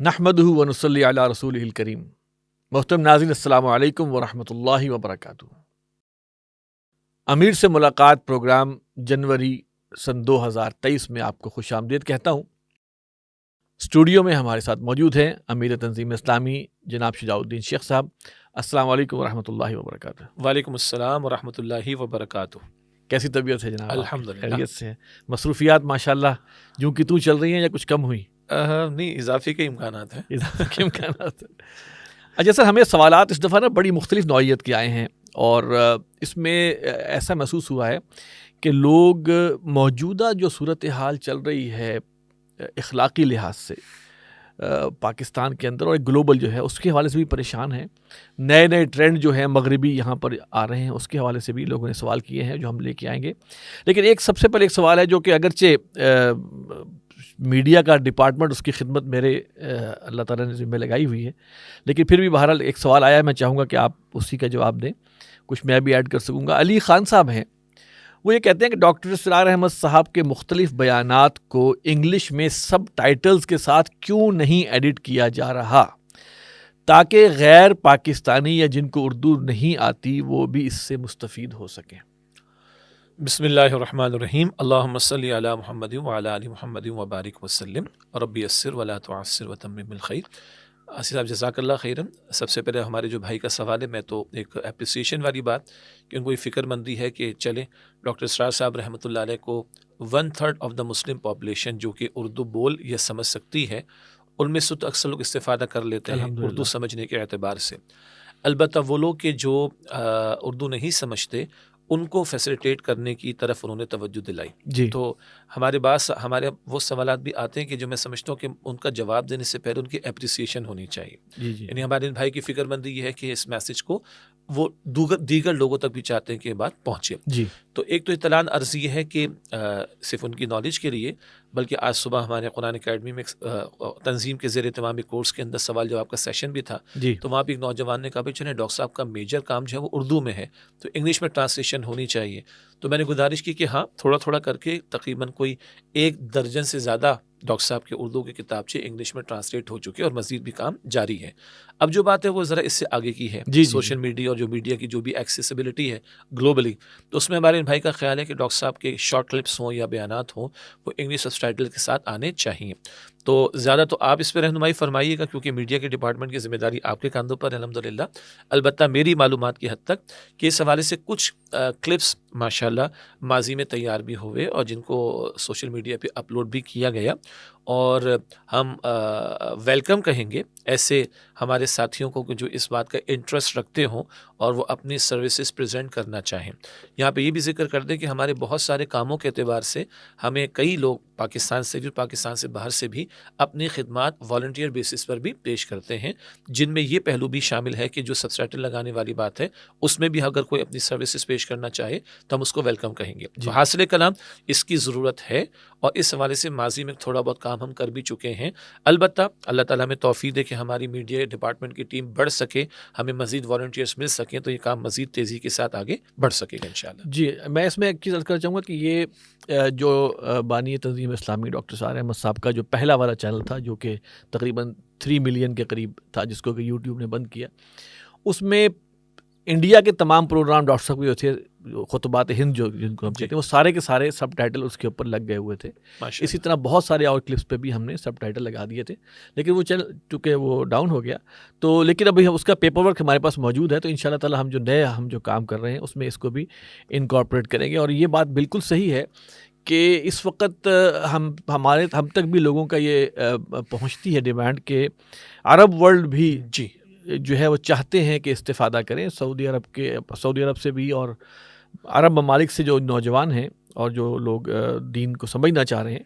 نحمدہ ونصلی علی رسولہ الکریم۔ محترم ناظرین، السلام علیکم ورحمۃ اللہ وبرکاتہ۔ امیر سے ملاقات پروگرام جنوری سن 2023 میں آپ کو خوش آمدید کہتا ہوں۔ اسٹوڈیو میں ہمارے ساتھ موجود ہیں امیر تنظیم اسلامی جناب شجاع الدین شیخ صاحب۔ السلام علیکم ورحمۃ اللہ وبرکاتہ۔ وعلیکم السلام ورحمۃ اللہ وبرکاتہ۔ کیسی طبیعت ہے جناب؟ الحمدللہ خیریت سے ہیں؟ مصروفیات ماشاءاللہ یوں کی توں چل رہی ہیں یا کچھ کم ہوئی؟ نہیں، اضافے کے امکانات ہیں۔ اضافے کے امکانات ہیں۔ اچھا سر، ہمیں سوالات اس دفعہ بڑی مختلف نوعیت کے آئے ہیں، اور اس میں ایسا محسوس ہوا ہے کہ لوگ موجودہ جو صورتحال چل رہی ہے اخلاقی لحاظ سے پاکستان کے اندر اور ایک گلوبل جو ہے اس کے حوالے سے بھی پریشان ہیں۔ نئے نئے ٹرینڈ جو ہیں مغربی یہاں پر آ رہے ہیں، اس کے حوالے سے بھی لوگوں نے سوال کیے ہیں جو ہم لے کے آئیں گے۔ لیکن ایک سب سے پہلے ایک سوال ہے جو کہ اگرچہ میڈیا کا ڈپارٹمنٹ اس کی خدمت میرے اللہ تعالیٰ نے ذمہ لگائی ہوئی ہے، لیکن پھر بھی بہرحال ایک سوال آیا ہے، میں چاہوں گا کہ آپ اسی کا جواب دیں، کچھ میں بھی ایڈ کر سکوں گا۔ علی خان صاحب ہیں، وہ یہ کہتے ہیں کہ ڈاکٹر اسرار احمد صاحب کے مختلف بیانات کو انگلش میں سب ٹائٹلز کے ساتھ کیوں نہیں ایڈٹ کیا جا رہا تاکہ غیر پاکستانی یا جن کو اردو نہیں آتی وہ بھی اس سے مستفید ہو سکیں؟ بسم اللہ الرحمن الرحیم۔ اللہم صلی علی محمد وعلی آل محمد وبارک وسلم ربی یسر ولا تعسر وتمم بالخیر۔ آصف صاحب جزاک اللہ خیرا۔ سب سے پہلے ہمارے جو بھائی کا سوال ہے، میں تو ایک اپریسیشن والی بات کہ ان کو یہ فکر مندی ہے کہ چلیں ڈاکٹر اسرار صاحب رحمۃ اللہ علیہ کو 1/3 آف دا مسلم پاپولیشن جو کہ اردو بول یا سمجھ سکتی ہے، ان میں سے تو اکثر لوگ استفادہ کر لیتے ہیں اردو سمجھنے کے اعتبار سے۔ البتہ وہ لوگ کہ جو اردو نہیں سمجھتے ان کو فیسیلیٹیٹ کرنے کی طرف انہوں نے توجہ دلائی جی۔ تو ہمارے وہ سوالات بھی آتے ہیں کہ جو میں سمجھتا ہوں کہ ان کا جواب دینے سے پہلے ان کی اپریسیشن ہونی چاہیے۔ جی جی۔ یعنی ہمارے بھائی کی فکر مندی یہ ہے کہ اس میسج کو وہ دیگر لوگوں تک بھی چاہتے ہیں کہ یہ بات پہنچے۔ جی۔ تو ایک تو اطلاع عرض یہ ہے کہ صرف ان کی نالج کے لیے، بلکہ آج صبح ہمارے قرآن اکیڈمی میں تنظیم کے زیر اہتمام کورس کے اندر سوال جواب کا سیشن بھی تھا، جی۔ تو وہاں بھی ایک نوجوان نے کہا بھائی چلیں ڈاکٹر صاحب کا میجر کام جو ہے وہ اردو میں ہے تو انگلش میں ٹرانسلیشن ہونی چاہیے۔ تو میں نے گزارش کی کہ ہاں تھوڑا تھوڑا کر کے تقریباً کوئی 1 درجن سے زیادہ ڈاکٹر صاحب کے اردو کے کتابچے انگلش میں ٹرانسلیٹ ہو چکے اور مزید بھی کام جاری ہے۔ اب جو بات ہے وہ ذرا اس سے آگے کی ہے، سوشل میڈیا اور جو میڈیا کی جو بھی ایکسیسیبلٹی ہے گلوبلی، تو اس میں ہمارے بھائی کا خیال ہے کہ ڈاکٹر صاحب کے شارٹ کلپس ہوں یا بیانات ہوں وہ انگلش سب ٹائٹل کے ساتھ آنے چاہیے۔ تو زیادہ تو آپ اس پہ رہنمائی فرمائیے گا کیونکہ میڈیا کے ڈپارٹمنٹ کی ذمہ داری آپ کے کاندھوں پر ہے الحمدللہ۔ البتہ میری معلومات کی حد تک کہ اس حوالے سے کچھ کلپس ماشاءاللہ ماضی میں تیار بھی ہوئے اور جن کو سوشل میڈیا پہ اپلوڈ بھی کیا گیا، اور ہم ویلکم کہیں گے ایسے ہمارے ساتھیوں کو جو اس بات کا انٹرسٹ رکھتے ہوں اور وہ اپنی سروسز پریزنٹ کرنا چاہیں۔ یہاں پہ یہ بھی ذکر کر دیں کہ ہمارے بہت سارے کاموں کے اعتبار سے ہمیں کئی لوگ پاکستان سے بھی اور پاکستان سے باہر سے بھی اپنی خدمات والنٹیئر بیسس پر بھی پیش کرتے ہیں، جن میں یہ پہلو بھی شامل ہے کہ جو سبٹائٹل لگانے والی بات ہے اس میں بھی اگر کوئی اپنی سروسز پیش کرنا چاہے تو ہم اس کو ویلکم کہیں گے۔ تو حاصل کلام اس کی ضرورت ہے، اور اس حوالے سے ماضی میں تھوڑا بہت کام ہم کر بھی چکے ہیں۔ البتہ اللہ تعالیٰ میں توفیق دے کہ ہماری میڈیا ڈپارٹمنٹ کی ٹیم بڑھ سکے، ہمیں مزید والنٹیئرس مل سکیں تو یہ کام مزید تیزی کے ساتھ آگے بڑھ سکے گا انشاءاللہ۔ جی، میں اس میں ایک چیز عرض کرنا چاہوں گا کہ یہ جو بانی تنظیم اسلامی ڈاکٹر اسرار احمد صاحب کا جو پہلا والا چینل تھا جو کہ تقریباً 3 ملین کے قریب تھا، جس کو کہ یوٹیوب نے بند کیا، اس میں انڈیا کے تمام پروگرام ڈاکٹر صاحب کے جو تھے، خطبات ہند جو جن کو ہم کہتے ہیں، وہ سارے کے سارے سب ٹائٹل اس کے اوپر لگ گئے ہوئے تھے۔ اسی طرح بہت سارے اور کلپس پہ بھی ہم نے سب ٹائٹل لگا دیے تھے، لیکن وہ چونکہ وہ ڈاؤن ہو گیا تو، لیکن ابھی اس کا پیپر ورک ہمارے پاس موجود ہے، تو انشاءاللہ تعالی ہم جو کام کر رہے ہیں اس میں اس کو بھی انکارپوریٹ کریں گے۔ اور یہ بات بالکل صحیح ہے کہ اس وقت ہم تک بھی لوگوں کا یہ پہنچتی ہے ڈیمانڈ کہ عرب ورلڈ بھی جو ہے وہ چاہتے ہیں کہ استفادہ کریں، سعودی عرب سے بھی اور عرب ممالک سے جو نوجوان ہیں اور جو لوگ دین کو سمجھنا چاہ رہے ہیں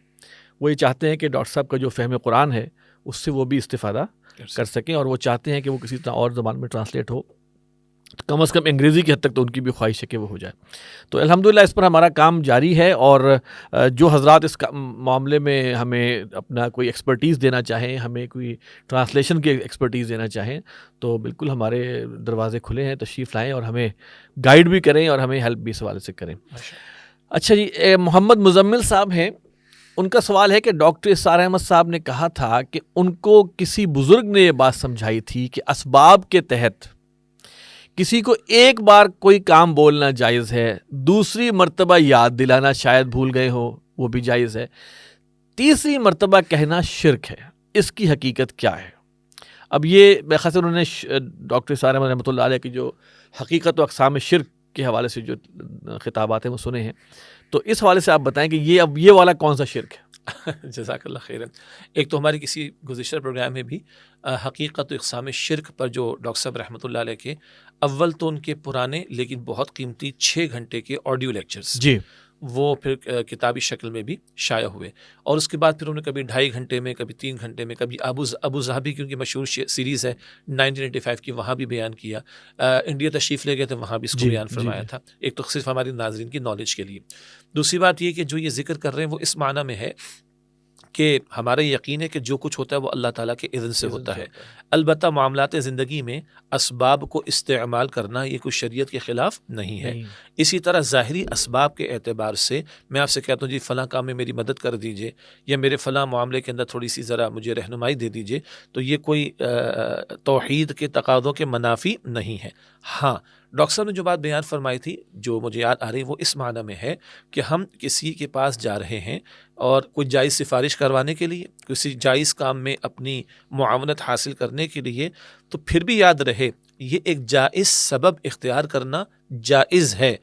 وہ یہ چاہتے ہیں کہ ڈاکٹر صاحب کا جو فہم قرآن ہے اس سے وہ بھی استفادہ کر سکیں، اور وہ چاہتے ہیں کہ وہ کسی طرح اور زبان میں ٹرانسلیٹ ہو، کم از کم انگریزی کی حد تک تو ان کی بھی خواہش ہے کہ وہ ہو جائے۔ تو الحمدللہ اس پر ہمارا کام جاری ہے، اور جو حضرات اس معاملے میں ہمیں اپنا کوئی ایکسپرٹیز دینا چاہیں، ہمیں کوئی ٹرانسلیشن کی ایکسپرٹیز دینا چاہیں تو بالکل ہمارے دروازے کھلے ہیں، تشریف لائیں اور ہمیں گائیڈ بھی کریں اور ہمیں ہیلپ بھی اس حوالے سے کریں۔ اچھا جی، محمد مزمل صاحب ہیں، ان کا سوال ہے کہ ڈاکٹر اسرار احمد صاحب نے کہا تھا کہ ان کو کسی بزرگ نے یہ بات سمجھائی تھی کہ اسباب کے تحت کسی کو ایک بار کوئی کام بولنا جائز ہے، دوسری مرتبہ یاد دلانا شاید بھول گئے ہو وہ بھی جائز ہے، تیسری مرتبہ کہنا شرک ہے، اس کی حقیقت کیا ہے؟ اب یہ بخاص انہوں نے ڈاکٹر اسرار احمد رحمۃ اللہ علیہ کی جو حقیقت و اقسام شرک کے حوالے سے جو خطابات ہیں وہ سنے ہیں، تو اس حوالے سے آپ بتائیں کہ یہ والا کون سا شرک ہے؟ جزاک اللہ خیرن. ایک تو ہماری کسی گزشتہ پروگرام میں بھی حقیقت و اقسام شرک پر جو ڈاکٹر صاحب رحمۃ اللہ علیہ کے اول تو ان کے پرانے لیکن بہت قیمتی 6 گھنٹے کے آڈیو لیکچرز جی وہ پھر کتابی شکل میں بھی شائع ہوئے، اور اس کے بعد پھر انہوں نے کبھی 2.5 گھنٹے میں، کبھی 3 گھنٹے میں، کبھی ابو ظہبی کیونکہ مشہور سیریز ہے 1985 کی، وہاں بھی بیان کیا، انڈیا تشریف لے گئے تھے وہاں بھی اس کو بیان فرمایا تھا. ایک تو صرف ہماری ناظرین کی نالج کے لیے. دوسری بات یہ کہ جو یہ ذکر کر رہے ہیں وہ اس معنی میں ہے کہ ہمارا یقین ہے کہ جو کچھ ہوتا ہے وہ اللہ تعالیٰ کے اذن سے ہوتا ہے. البتہ معاملات زندگی میں اسباب کو استعمال کرنا یہ کوئی شریعت کے خلاف نہیں ہے. اسی طرح ظاہری اسباب کے اعتبار سے میں آپ سے کہتا ہوں جی فلاں کام میں میری مدد کر دیجئے، یا میرے فلاں معاملے کے اندر تھوڑی سی ذرا مجھے رہنمائی دے دیجئے، تو یہ کوئی توحید کے تقاضوں کے منافی نہیں ہے. ہاں ڈاکٹر صاحب نے جو بات بیان فرمائی تھی جو مجھے یاد آ رہی وہ اس معنی میں ہے کہ ہم کسی کے پاس جا رہے ہیں اور کوئی جائز سفارش کروانے کے لیے، کسی جائز کام میں اپنی معاونت حاصل کرنے کے لیے، تو پھر بھی یاد رہے یہ ایک جائز سبب اختیار کرنا جائز ہے،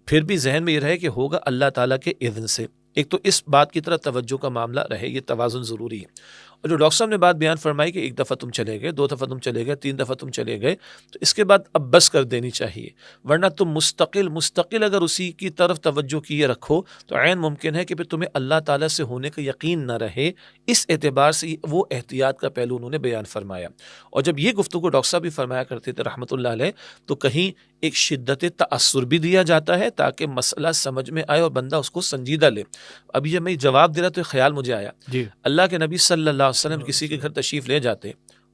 پھر بھی ذہن میں یہ رہے کہ ہوگا اللہ تعالیٰ کے اذن سے. ایک تو اس بات کی طرف توجہ کا معاملہ رہے، یہ توازن ضروری ہے. اور جو ڈاکٹر صاحب نے بات بیان فرمائی کہ ایک دفعہ تم چلے گئے، 2 دفعہ تم چلے گئے، 3 دفعہ تم چلے گئے، تو اس کے بعد اب بس کر دینی چاہیے، ورنہ تم مستقل اگر اسی کی طرف توجہ کیے رکھو تو عین ممکن ہے کہ پھر تمہیں اللہ تعالیٰ سے ہونے کا یقین نہ رہے. اس اعتبار سے وہ احتیاط کا پہلو انہوں نے بیان فرمایا. اور جب یہ گفتگو ڈاکٹر صاحب بھی فرمایا کرتے تھے رحمۃ اللہ علیہ، تو کہیں ایک شدت تأثر بھی دیا جاتا ہے تاکہ مسئلہ سمجھ میں آئے اور بندہ اس کو سنجیدہ لے. ابھی جب میں جواب دے رہا تو خیال مجھے آیا، جی اللہ کے نبی صلی اللہ علیہ وسلم کسی کے گھر تشریف لے جاتے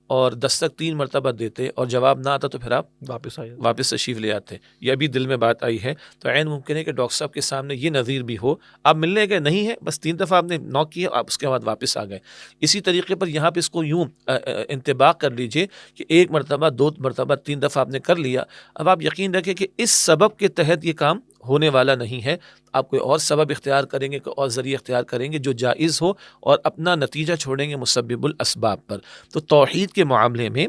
اور دستک 3 مرتبہ دیتے اور جواب نہ آتا تو پھر آپ واپس تشریف لے آتے. یہ ابھی دل میں بات آئی ہے تو عین ممکن ہے کہ ڈاکٹر صاحب کے سامنے یہ نظیر بھی ہو، آپ ملنے گئے نہیں ہے، بس 3 دفعہ آپ نے نوک کیا، آپ اس کے بعد واپس آ گئے. اسی طریقے پر یہاں پہ اس کو یوں انطباق کر لیجئے کہ 1 مرتبہ 2 مرتبہ 3 دفعہ آپ نے کر لیا، اب آپ یقین رکھیں کہ اس سبب کے تحت یہ کام ہونے والا نہیں ہے، آپ کوئی اور سبب اختیار کریں گے، کوئی اور ذریعہ اختیار کریں گے جو جائز ہو، اور اپنا نتیجہ چھوڑیں گے مسبب الاسباب پر. تو توحید کے معاملے میں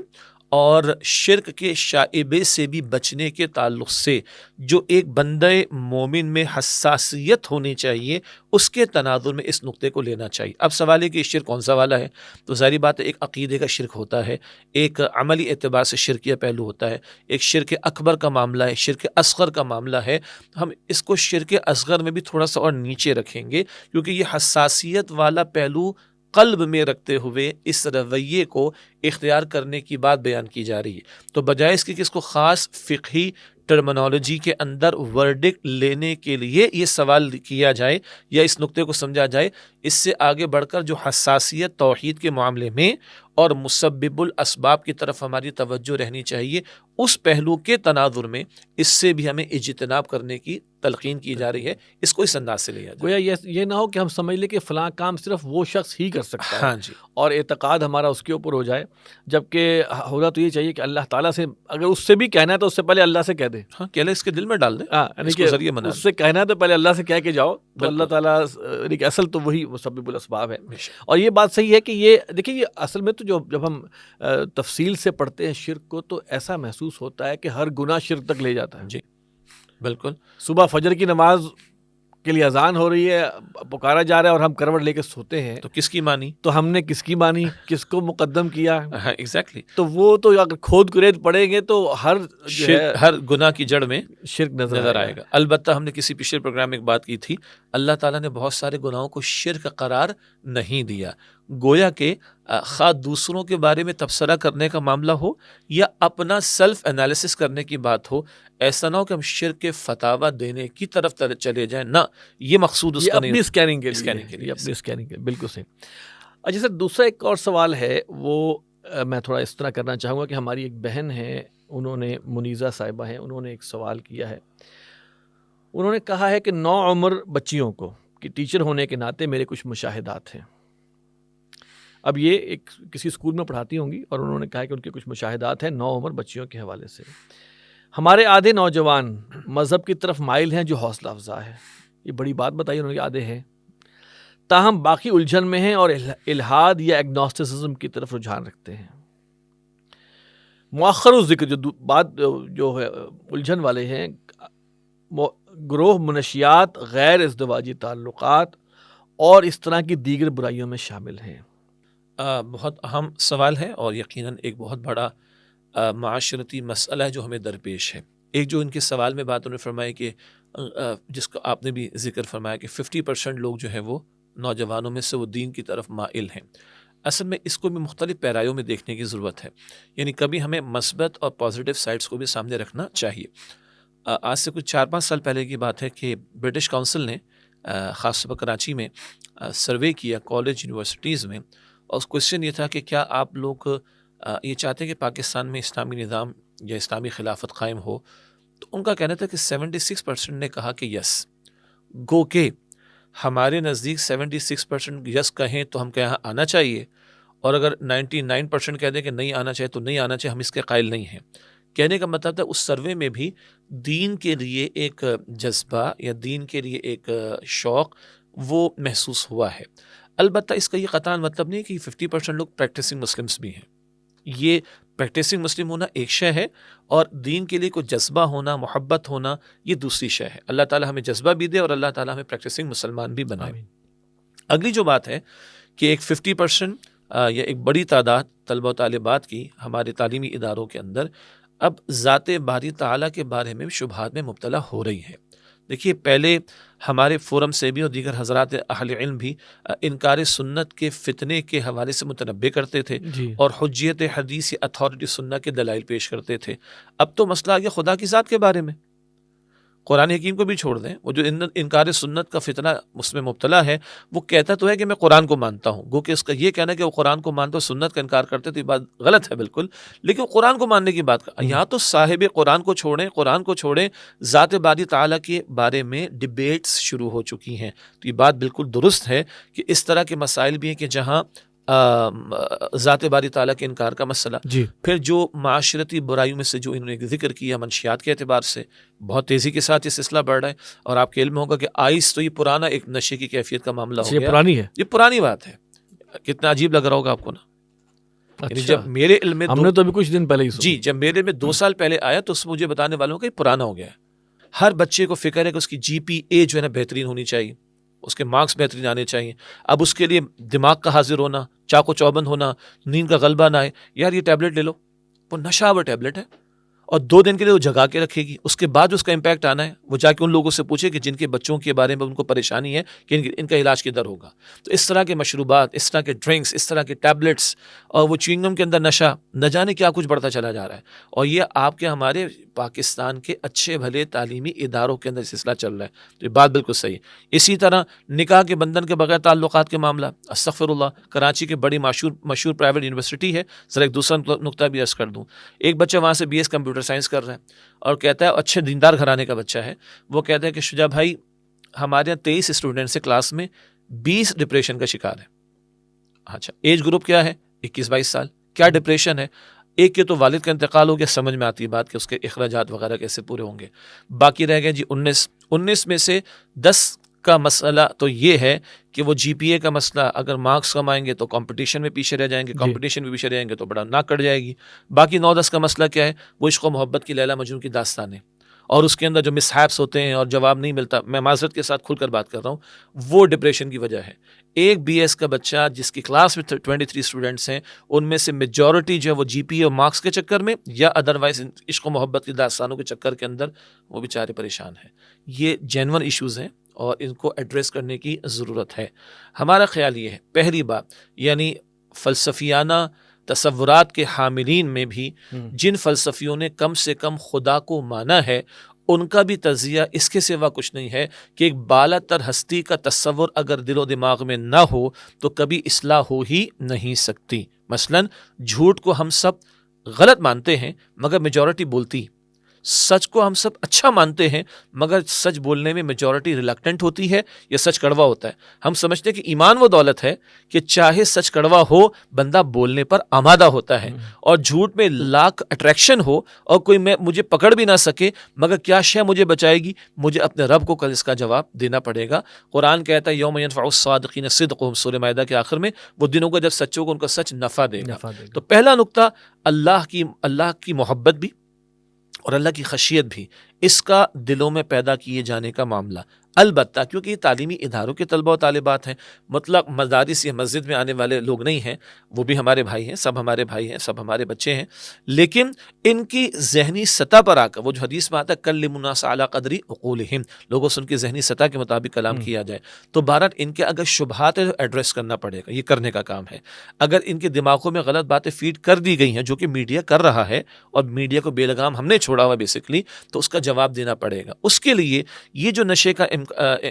اور شرک کے شائبے سے بھی بچنے کے تعلق سے جو ایک بندہ مومن میں حساسیت ہونی چاہیے، اس کے تناظر میں اس نقطے کو لینا چاہیے. اب سوال ہے کہ شرک کون سا والا ہے، تو ظاہری بات ہے ایک عقیدے کا شرک ہوتا ہے، ایک عملی اعتبار سے شرکیہ پہلو ہوتا ہے، ایک شرک اکبر کا معاملہ ہے، شرک اصغر کا معاملہ ہے. ہم اس کو شرک اصغر میں بھی تھوڑا سا اور نیچے رکھیں گے کیونکہ یہ حساسیت والا پہلو قلب میں رکھتے ہوئے اس رویے کو اختیار کرنے کی بات بیان کی جا رہی ہے. تو بجائے اس کے کہ اس کو خاص فقہی ٹرمنالوجی کے اندر ورڈکٹ لینے کے لیے یہ سوال کیا جائے یا اس نقطے کو سمجھا جائے، اس سے آگے بڑھ کر جو حساسیت توحید کے معاملے میں اور مسبب الاسباب کی طرف ہماری توجہ رہنی چاہیے، اس پہلو کے تناظر میں اس سے بھی ہمیں اجتناب کرنے کی تلقین کی جا رہی ہے. اس کو اس انداز سے لیا جائے. گویا یہ نہ ہو کہ ہم سمجھ لیں کہ فلاں کام صرف وہ شخص ہی کر سکتا ہے، ہاں جی، اور اعتقاد ہمارا اس کے اوپر ہو جائے، جبکہ ہونا تو یہ چاہیے کہ اللہ تعالیٰ سے اگر اس سے بھی کہنا ہے تو اس سے پہلے اللہ سے کہہ دیں. ہاں کہ اللہ اس کے دل میں ڈال دیں، یعنی اس کو کہ ذریعہ بنا اس سے کہنا ہے تو پہلے اللہ سے کہہ کے جاؤ، تو اللہ بالکل. تعالیٰ یعنی کہ اصل تو وہی مسبب الاسباب ہے. بے شک. اور یہ بات صحیح ہے کہ یہ دیکھیں، یہ اصل میں تو جب ہم تفصیل سے پڑھتے ہیں شرک کو تو ایسا محسوس ہوتا ہے کہ ہر گناہ شرک تک لے جاتا ہے. جی بالکل. صبح فجر کی نماز کے لیے اذان ہو رہی ہے، پکارا جا رہا ہے اور ہم کروٹ لے کے سوتے ہیں، تو کس کی مانی؟ تو ہم نے کس کی مانی، کس کو مقدم کیا؟ ہاں ایگزیکٹلی. تو وہ تو اگر کھود کرید پڑیں گے تو ہر گناہ کی جڑ میں شرک نظر آئے گا. البتہ ہم نے کسی پچھلے پروگرام میں ایک بات کی تھی، اللہ تعالیٰ نے بہت سارے گناہوں کو شرک قرار نہیں دیا. گویا کہ خواہ دوسروں کے بارے میں تبصرہ کرنے کا معاملہ ہو یا اپنا سیلف انالیسس کرنے کی بات ہو، ایسا نہ ہو کہ ہم شرک کے فتاویٰ دینے کی طرف چلے جائیں. نہ، یہ مقصود اس کا نہیں. اپنی اسکیننگ کے لیے اپنی اسکیننگ کے بالکل صحیح. اچھا سر، دوسرا ایک اور سوال ہے، وہ میں تھوڑا اس طرح کرنا چاہوں گا کہ ہماری ایک بہن ہے، انہوں نے منیزہ صاحبہ ہیں، انہوں نے ایک سوال کیا ہے. انہوں نے کہا ہے کہ نوعمر بچیوں کو کہ ٹیچر ہونے کے ناطے میرے کچھ مشاہدات ہیں. اب یہ ایک کسی اسکول میں پڑھاتی ہوں گی اور انہوں نے کہا کہ ان کے کچھ مشاہدات ہیں 9 عمر بچیوں کے حوالے سے. ہمارے آدھے نوجوان مذہب کی طرف مائل ہیں جو حوصلہ افزا ہے. یہ بڑی بات بتائی انہوں نے, آدھے ہیں, تاہم باقی الجھن میں ہیں اور الحاد یا ایگنوسٹسزم کی طرف رجحان رکھتے ہیں. مؤخر الذکر جو بات جو ہے الجھن والے ہیں, گروہ منشیات, غیر ازدواجی تعلقات اور اس طرح کی دیگر برائیوں میں شامل ہیں. بہت اہم سوال ہے اور یقیناً ایک بہت بڑا معاشرتی مسئلہ ہے جو ہمیں درپیش ہے. ایک جو ان کے سوال میں بات انہوں نے فرمائی کہ جس کو آپ نے بھی ذکر فرمایا کہ 50% لوگ جو ہیں وہ نوجوانوں میں سے وہ دین کی طرف مائل ہیں. اصل میں اس کو بھی مختلف پیرایوں میں دیکھنے کی ضرورت ہے. یعنی کبھی ہمیں مثبت اور پازیٹیو سائڈس کو بھی سامنے رکھنا چاہیے. آج سے کچھ 4-5 سال پہلے کی بات ہے کہ برٹش کاؤنسل نے خاص طور پر کراچی میں سروے کیا کالج یونیورسٹیز میں, اور اس کوشچن یہ تھا کہ کیا آپ لوگ یہ چاہتے ہیں کہ پاکستان میں اسلامی نظام یا اسلامی خلافت قائم ہو. تو ان کا کہنا تھا کہ 76% نے کہا کہ یس. گو کہ ہمارے نزدیک 76% یس کہیں تو ہم کہاں آنا چاہیے, اور اگر 99% کہہ دیں کہ نہیں آنا چاہیے تو نہیں آنا چاہیے, ہم اس کے قائل نہیں ہیں. کہنے کا مطلب تھا اس سروے میں بھی دین کے لیے ایک جذبہ یا دین کے لیے ایک شوق وہ محسوس ہوا ہے. البتہ اس کا یہ قطعاً مطلب نہیں کہ 50% لوگ پریکٹسنگ مسلمس بھی ہیں. یہ پریکٹسنگ مسلم ہونا ایک شے ہے اور دین کے لیے کوئی جذبہ ہونا, محبت ہونا, یہ دوسری شے ہے. اللہ تعالیٰ ہمیں جذبہ بھی دے اور اللہ تعالیٰ ہمیں پریکٹسنگ مسلمان بھی بنائے. اگلی جو بات ہے کہ ایک 50% یا ایک بڑی تعداد طلبہ و طالبات کی ہمارے تعلیمی اداروں کے اندر اب ذات باری تعالیٰ کے بارے میں شبہات میں مبتلا ہو رہی ہے. دیکھیے پہلے ہمارے فورم سے بھی اور دیگر حضرات اہل علم بھی انکار سنت کے فتنے کے حوالے سے متنبع کرتے تھے اور حجیت حدیث یا اتھارٹی سنت کے دلائل پیش کرتے تھے. اب تو مسئلہ آ گیا خدا کی ذات کے بارے میں. قرآن حکیم کو بھی چھوڑ دیں, وہ جو انکار سنت کا فتنہ اس میں مبتلا ہے وہ کہتا تو ہے کہ میں قرآن کو مانتا ہوں, گو کہ اس کا یہ کہنا کہ وہ قرآن کو مانتا ہوں سنت کا انکار کرتے تو یہ بات غلط ہے بالکل. لیکن قرآن کو ماننے کی بات یہاں تو صاحب قرآن کو چھوڑیں ذات باری تعالیٰ کے بارے میں ڈبیٹس شروع ہو چکی ہیں. تو یہ بات بالکل درست ہے کہ اس طرح کے مسائل بھی ہیں کہ جہاں ذات باری تعالیٰ کے انکار کا مسئلہ, پھر جو معاشرتی برائیوں میں سے جو انہوں نے ذکر کیا منشیات کے اعتبار سے بہت تیزی کے ساتھ یہ سلسلہ بڑھ رہا ہے. اور آپ کے علم ہوگا کہ آئس تو یہ پرانا ایک نشے کی کیفیت کا معاملہ ہو گیا, یہ پرانی بات ہے. کتنا عجیب لگ رہا ہوگا آپ کو نا. یعنی جب میرے علم میں ہم نے تو ابھی کچھ دن پہلے ہی جب میرے میں 2 سال پہلے آیا تو مجھے بتانے والوں کا یہ پرانا ہو گیا ہے. ہر بچے کو فکر ہے کہ اس کی GPA جو ہے نا بہترین ہونی چاہیے, اس کے مارکس بہترین آنے چاہیے. اب اس کے لیے دماغ کا حاضر ہونا, چاق و چوبند ہونا, نیند کا غلبہ نہ آئے. یار یہ ٹیبلٹ لے لو, وہ نشہ آور ٹیبلٹ ہے اور 2 دن کے لیے وہ جگا کے رکھے گی, اس کے بعد اس کا امپیکٹ آنا ہے. وہ جا کے ان لوگوں سے پوچھے کہ جن کے بچوں کے بارے میں ان کو پریشانی ہے کہ ان کا علاج کدھر ہوگا. تو اس طرح کے مشروبات, اس طرح کے ڈرنکس, اس طرح کے ٹیبلٹس اور وہ چوئنگم کے اندر نشہ, نہ جانے کیا کچھ بڑھتا چلا جا رہا ہے. اور یہ آپ کے ہمارے پاکستان کے اچھے بھلے تعلیمی اداروں کے اندر سلسلہ چل رہا ہے. تو یہ بات بالکل صحیح ہے. اسی طرح نکاح کے بندھن کے بغیر تعلقات کے معاملہ, استغفر اللہ, کراچی کی بڑی مشہور پرائیویٹ یونیورسٹی ہے. ذرا ایک دوسرا نقطہ بھی عرض کر دوں. ایک بچہ وہاں سے BS کمپیوٹر سائنس کر رہا ہے اور کہتا ہے, اچھے دیندار گھرانے کا بچہ ہے, وہ کہتا ہے کہ شجاع بھائی ہمارے یہاں 23 اسٹوڈنٹس ہیں کلاس میں, 20 ڈپریشن کا شکار ہے. اچھا ایج گروپ کیا ہے, 21-22 سال. کیا ڈپریشن ہے؟ ایک کے تو والد کا انتقال ہو گیا, سمجھ میں آتی ہے بات کہ اس کے اخراجات وغیرہ کیسے پورے ہوں گے. باقی رہ گئے جی 19 میں سے 10 کا مسئلہ تو یہ ہے کہ وہ GPA کا مسئلہ, اگر مارکس کم آئیں گے تو کمپٹیشن میں پیچھے رہ جائیں گے, کمپٹیشن میں پیچھے رہیں گے تو بڑا ناک کٹ جائے گی. باقی 9-10 کا مسئلہ کیا ہے, وہ عشق و محبت کی لیلا مجنون کی داستانیں اور اس کے اندر جو مسہیپس ہوتے ہیں اور جواب نہیں ملتا, میں معذرت کے ساتھ کھل کر بات کر رہا ہوں, وہ ڈپریشن کی وجہ ہے. ایک BS کا بچہ جس کی کلاس میں 23 اسٹوڈنٹس ہیں, ان میں سے میجورٹی جو ہے وہ GPA اور مارکس کے چکر میں یا ادروائز عشق و محبت کی داستانوں کے چکر کے اندر وہ بیچارے پریشان ہیں. یہ جینون ایشوز ہیں اور ان کو ایڈریس کرنے کی ضرورت ہے. ہمارا خیال یہ ہے, پہلی بات یعنی فلسفیانہ تصورات کے حاملین میں بھی جن فلسفیوں نے کم سے کم خدا کو مانا ہے, ان کا بھی تجزیہ اس کے سوا کچھ نہیں ہے کہ ایک بالا تر ہستی کا تصور اگر دل و دماغ میں نہ ہو تو کبھی اصلاح ہو ہی نہیں سکتی. مثلا جھوٹ کو ہم سب غلط مانتے ہیں مگر میجورٹی بولتی, سچ کو ہم سب اچھا مانتے ہیں مگر سچ بولنے میں میجورٹی ریلکٹنٹ ہوتی ہے یا سچ کڑوا ہوتا ہے. ہم سمجھتے ہیں کہ ایمان وہ دولت ہے کہ چاہے سچ کڑوا ہو بندہ بولنے پر آمادہ ہوتا ہے, اور جھوٹ میں لاکھ اٹریکشن ہو اور کوئی مجھے پکڑ بھی نہ سکے مگر کیا شے مجھے بچائے گی, مجھے اپنے رب کو کل اس کا جواب دینا پڑے گا. قرآن کہتا ہے یوم ینفع الصادقین صدقہم, سورہ مائدہ کے آخر میں, وہ دنوں کا جب سچوں کو ان کا سچ نفع دے گا. تو پہلا نقطہ اللہ کی محبت بھی اور اللہ کی خشیت بھی, اس کا دلوں میں پیدا کیے جانے کا معاملہ. البتہ کیونکہ یہ تعلیمی اداروں کے طلبہ و طالبات ہیں, مطلق مدارس یا مسجد میں آنے والے لوگ نہیں ہیں, وہ بھی ہمارے بھائی ہیں, سب ہمارے بھائی ہیں, سب ہمارے بچے ہیں, لیکن ان کی ذہنی سطح پر آ کر, وہ جو حدیث میں آتا ہے کلموا الناس علی قدر عقولہم, لوگوں سے ان کی ذہنی سطح کے مطابق کلام کیا جائے. تو بہرحال ان کے اگر شبہات ہیں ایڈریس کرنا پڑے گا, یہ کرنے کا کام ہے. اگر ان کے دماغوں میں غلط باتیں فیڈ کر دی گئی ہیں جو کہ میڈیا کر رہا ہے, اور میڈیا کو بے لگام ہم نے چھوڑا ہوا بیسکلی, تو اس کا جواب دینا پڑے گا. اس کے لیے یہ جو نشے کا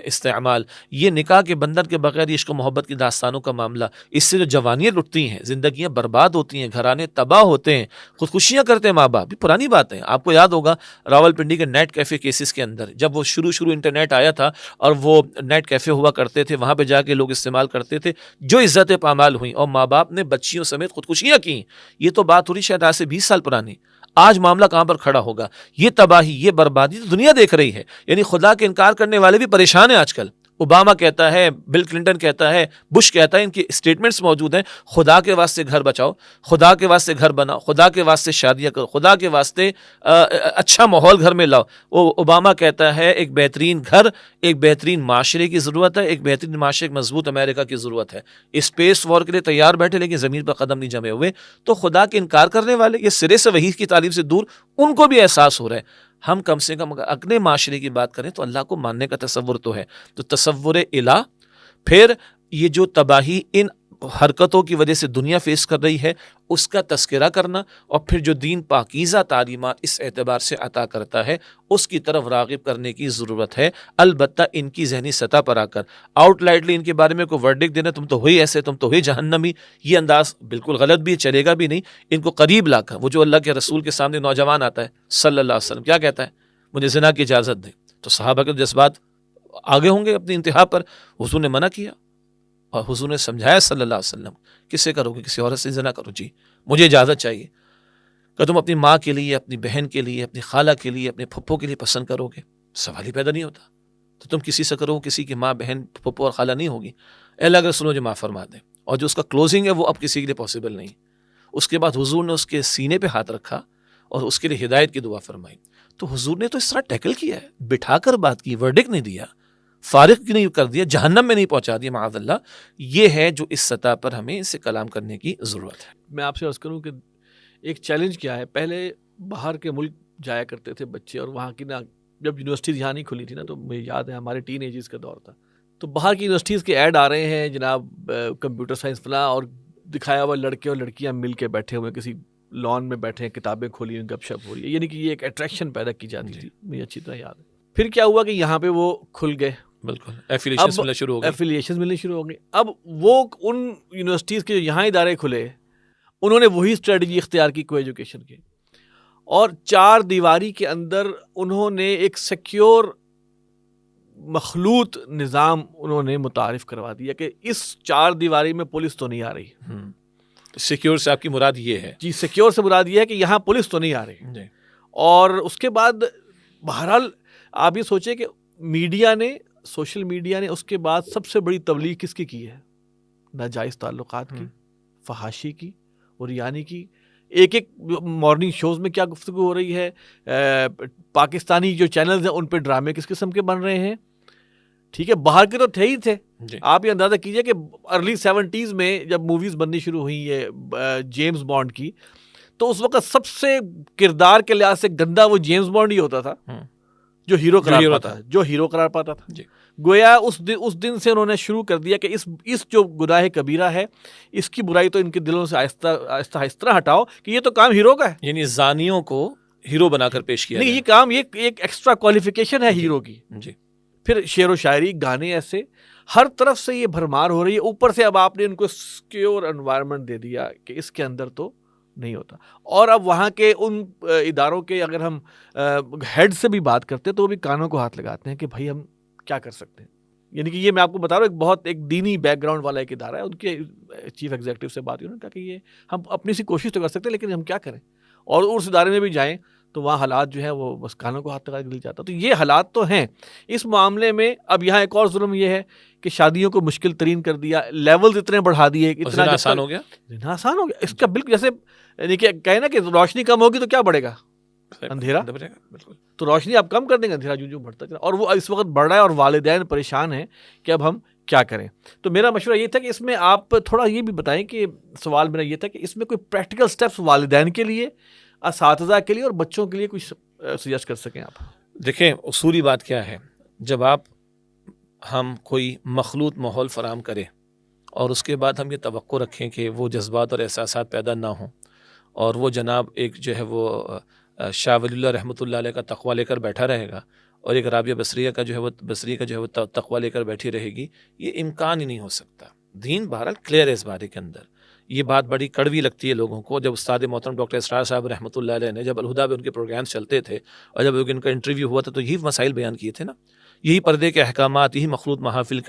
استعمال, یہ نکاح کے بندھن کے بغیر عشق و محبت کی داستانوں کا معاملہ, اس سے جو جوانیاں لٹتی ہیں, زندگیاں برباد ہوتی ہیں, گھرانے تباہ ہوتے ہیں, خودکشیاں کرتے ہیں ماں باپ, یہ پرانی بات ہے. آپ کو یاد ہوگا راولپنڈی کے نیٹ کیفے کیسز کے اندر, جب وہ شروع انٹرنیٹ آیا تھا اور وہ نیٹ کیفے ہوا کرتے تھے, وہاں پہ جا کے لوگ استعمال کرتے تھے, جو عزتیں پامال ہوئیں اور ماں باپ نے بچیوں سمیت خودکشیاں کی. یہ تو بات ہو رہی شاید آج سے 20 سال پرانی. آج معاملہ کہاں پر کھڑا ہوگا؟ یہ تباہی, یہ بربادی تو دنیا دیکھ رہی ہے. یعنی خدا کے انکار کرنے والے بھی پریشان ہیں آج کل. اوباما کہتا ہے, بل کلنٹن کہتا ہے, بش کہتا ہے, ان کی اسٹیٹمنٹس موجود ہیں, خدا کے واسطے گھر بچاؤ, خدا کے واسطے گھر بناؤ, خدا کے واسطے شادیاں کرو, خدا کے واسطے اچھا ماحول گھر میں لاؤ. وہ اوباما کہتا ہے ایک بہترین گھر, ایک بہترین معاشرے کی ضرورت ہے, ایک بہترین معاشرے, ایک مضبوط امریکہ کی ضرورت ہے. اسپیس وار کے لیے تیار بیٹھے لیکن زمین پر قدم نہیں جمے ہوئے. تو خدا کے انکار کرنے والے, یہ سرے سے وحی کی تعلیم سے دور, ان کو بھی احساس ہو رہا ہے. ہم کم سے کم اپنے معاشرے کی بات کریں تو اللہ کو ماننے کا تصور تو ہے. تو تصور الہ, پھر یہ جو تباہی ان حرکتوں کی وجہ سے دنیا فیس کر رہی ہے اس کا تذکرہ کرنا, اور پھر جو دین پاکیزہ تعلیمات اس اعتبار سے عطا کرتا ہے اس کی طرف راغب کرنے کی ضرورت ہے. البتہ ان کی ذہنی سطح پر آ کر آؤٹ لائٹلی ان کے بارے میں کوئی ورڈکٹ دینا, تم تو ہوئی ایسے, تم تو ہوئی جہنمی, یہ انداز بالکل غلط بھی چلے گا بھی نہیں. ان کو قریب لا کر, وہ جو اللہ کے رسول کے سامنے نوجوان آتا ہے صلی اللہ علیہ وسلم, کیا کہتا ہے, مجھے زنا کی اجازت دے, تو صحابہ کے جذبات آگے ہوں گے اپنی انتہا پر. حضور نے منع کیا اور حضور نے سمجھایا صلی اللہ علیہ وسلم, کس سے کرو گے, کسی عورت سے زنا کرو, جی مجھے اجازت چاہیے. کہ تم اپنی ماں کے لیے, اپنی بہن کے لیے, اپنی خالہ کے لیے, اپنے پھپھو کے لیے پسند کرو گے, سوال ہی پیدا نہیں ہوتا. تو تم کسی سے کرو, کسی کی ماں, بہن, پھپھو اور خالہ نہیں ہوگی. اللہ کے رسول مجھے معاف فرما دیں. اور جو اس کا کلوزنگ ہے وہ اب کسی کے لیے پاسبل نہیں. اس کے بعد حضور نے اس کے سینے پہ ہاتھ رکھا اور اس کے لیے ہدایت کی دعا فرمائی. تو حضور نے تو اس طرح ٹیکل کیا ہے, بٹھا کر بات کی, ورڈکٹ نہیں دیا, فارغ نہیں کر دیا, جہنم میں نہیں پہنچا دیا معاذ اللہ. یہ ہے جو اس سطح پر ہمیں اس سے کلام کرنے کی ضرورت ہے. میں آپ سے عرض کروں کہ ایک چیلنج کیا ہے. پہلے باہر کے ملک جایا کرتے تھے بچے, اور وہاں کی نا, جب یونیورسٹیز یہاں نہیں کھلی تھی نا, تو مجھے یاد ہے ہمارے ٹین ایجز کا دور تھا, تو باہر کی یونیورسٹیز کے ایڈ آ رہے ہیں جناب, کمپیوٹر سائنس فلاں, اور دکھایا ہوا لڑکے اور لڑکیاں مل کے بیٹھے ہوئے کسی لان میں بیٹھے ہیں, کتابیں کھولی ہوئی, گپ شپ ہو رہی ہے. یعنی کہ یہ ایک اٹریکشن پیدا کی جاتی تھی, مجھے اچھی طرح یاد ہے. پھر کیا ہوا کہ یہاں پہ وہ کھل گئے, بالکل ایفیلیشنز ملنا شروع ہو گئی, ایفیلیشنز ملنی شروع ہو گئی. اب وہ ان یونیورسٹیز کے یہاں ادارے کھلے, انہوں نے وہی اسٹریٹجی اختیار کی کو ایجوکیشن کی, اور 4 دیواری کے اندر انہوں نے ایک سیکیور مخلوط نظام انہوں نے متعارف کروا دیا کہ اس 4 دیواری میں پولیس تو نہیں آ رہی. سیکیور سے آپ کی مراد یہ ہے؟ جی, سیکیور سے مراد یہ ہے کہ یہاں پولیس تو نہیں آ رہی جی. اور اس کے بعد بہرحال آپ یہ سوچیں کہ میڈیا نے, سوشل میڈیا نے اس کے بعد سب سے بڑی تبلیغ کس کی ہے؟ ناجائز تعلقات کی, فحاشی کی, اور یعنی کی. ایک مارننگ شوز میں کیا گفتگو ہو رہی ہے, پاکستانی جو چینلز ہیں ان پہ ڈرامے کس قسم کے بن رہے ہیں. ٹھیک ہے, باہر کے تو تھے ہی تھے. آپ یہ اندازہ کیجئے کہ ارلی 70s میں جب موویز بننی شروع ہوئی ہے جیمز بانڈ کی, تو اس وقت سب سے کردار کے لحاظ سے گندا وہ جیمز بانڈ ہی ہوتا تھا جو ہیرو قرار پاتا تھا. گویا اس دن سے انہوں نے شروع کر دیا کہ اس جو گناہ کبیرہ ہے, اس کی برائی تو ان کے دلوں سے آہستہ اس طرح ہٹاؤ کہ یہ تو کام ہیرو کا ہے. یعنی زانیوں کو ہیرو بنا کر پیش کیا. نہیں, یہ کام ایک ایکسٹرا کوالیفیکیشن ہے ہیرو کی. جی. پھر شعر و شاعری, گانے, ایسے ہر طرف سے یہ بھرمار ہو رہی ہے. اوپر سے اب آپ نے ان کو سیکیور انوائرمنٹ دے دیا کہ اس کے اندر تو نہیں ہوتا. اور اب وہاں کے ان اداروں کے اگر ہم ہیڈ سے بھی بات کرتے ہیں تو وہ بھی کانوں کو ہاتھ لگاتے ہیں کہ بھائی ہم کیا کر سکتے ہیں. یعنی کہ یہ میں آپ کو بتا رہا ہوں ایک بہت ایک دینی بیک گراؤنڈ والا ایک ادارہ ہے, ان کے چیف ایگزیکٹو سے بات ہوئی, انہوں نے کہا کہ یہ ہم اپنی سی کوشش تو کر سکتے ہیں لیکن ہم کیا کریں, اور اس ادارے میں بھی جائیں تو وہاں حالات جو ہے وہ بس کانوں کو ہاتھ لگا کے دل جاتا. تو یہ حالات تو ہیں اس معاملے میں. اب یہاں ایک اور ظلم یہ ہے کہ شادیوں کو مشکل ترین کر دیا, لیولز اتنے بڑھا دیے, اتنا آسان ہو گیا, آسان ہو گیا. اس کا بالکل جیسے یعنی کہ کہیں نا کہ روشنی کم ہوگی تو کیا بڑھے گا, اندھیرا. بالکل. تو روشنی آپ کم کر دیں گے, اندھیرا جو بڑھتا چلا, اور وہ اس وقت بڑھ رہا ہے اور والدین پریشان ہیں کہ اب ہم کیا کریں. تو میرا مشورہ یہ تھا کہ اس میں آپ تھوڑا یہ بھی بتائیں کہ سوال میرا یہ تھا کہ اس میں کوئی پریکٹیکل سٹیپس والدین کے لیے, اساتذہ کے لیے اور بچوں کے لیے کچھ سجیسٹ کر سکیں آپ. دیکھیں اصولی بات کیا ہے, جب ہم کوئی مخلوط ماحول فراہم کریں اور اس کے بعد ہم یہ توقع رکھیں کہ وہ جذبات اور احساسات پیدا نہ ہوں, اور وہ جناب ایک جو ہے وہ شاہ ولی اللہ رحمۃ اللہ علیہ کا تقویٰ لے کر بیٹھا رہے گا اور ایک رابعہ بصریہ کا جو ہے وہ تقویٰ لے کر بیٹھی رہے گی, یہ امکان ہی نہیں ہو سکتا. دین بہرحال کلیئر ہے اس بارے کے اندر. یہ بات بڑی کڑوی لگتی ہے لوگوں کو. جب استاد محترم ڈاکٹر اسرار صاحب رحمۃ اللہ علیہ نے جب الہدا پہ ان کے پروگرامز چلتے تھے اور جب ان کا انٹرویو ہوا تھا تو یہی مسائل بیان کیے تھے نا, یہی پردے کے احکامات, یہی مخلوط محافل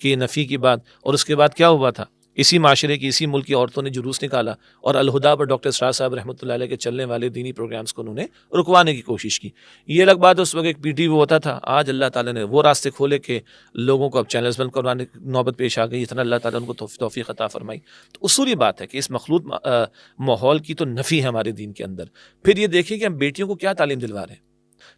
کی نفی کی بات. اور اس کے بعد کیا ہوا تھا, اسی معاشرے کی اسی ملک کی عورتوں نے جلوس نکالا اور الہدا پر ڈاکٹر اسرار صاحب رحمۃ اللہ علیہ کے چلنے والے دینی پروگرامز کو انہوں نے رکوانے کی کوشش کی. یہ الگ بات ہے اس وقت ایک پی ٹی وی ہوتا تھا. آج اللہ تعالیٰ نے وہ راستے کھولے کہ لوگوں کو اب چینلز بند کروانے کی نوبت پیش آ گئی, اتنا اللہ تعالیٰ ان کو توفیق عطا فرمائی. تو اصولی بات ہے کہ اس مخلوط ماحول کی تو نفی ہے ہمارے دین کے اندر. پھر یہ دیکھیں کہ ہم بیٹیوں کو کیا تعلیم دلوا رہے ہیں.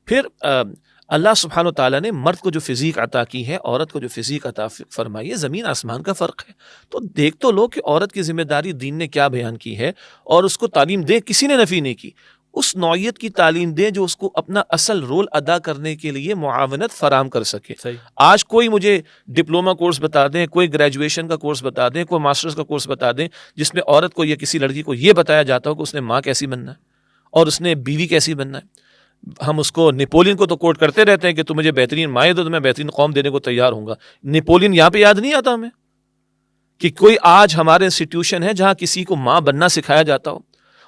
پھر اللہ سبحانہ و تعالیٰ نے مرد کو جو فزیک عطا کی ہے, عورت کو جو فزیک عطا فرمائی ہے, زمین آسمان کا فرق ہے. تو دیکھ تو لو کہ عورت کی ذمہ داری دین نے کیا بیان کی ہے, اور اس کو تعلیم دیں. کسی نے نفی نہیں کی, اس نوعیت کی تعلیم دیں جو اس کو اپنا اصل رول ادا کرنے کے لیے معاونت فراہم کر سکے. آج کوئی مجھے ڈپلوما کورس بتا دیں, کوئی گریجویشن کا کورس بتا دیں, کوئی ماسٹرز کا کورس بتا دیں جس میں عورت کو یا کسی لڑکی کو یہ بتایا جاتا ہو کہ اس نے ماں کیسی بننا ہے اور اس نے بیوی کیسی بننا ہے. ہم اس کو نیپولین کو تو کوٹ کرتے رہتے ہیں کہ تو مجھے بہترین مائیں دو تو میں بہترین قوم دینے کو تیار ہوں گا. نیپولین یہاں پہ یاد نہیں آتا ہمیں کہ کوئی آج ہمارے انسٹیٹیوشن ہے جہاں کسی کو ماں بننا سکھایا جاتا ہو.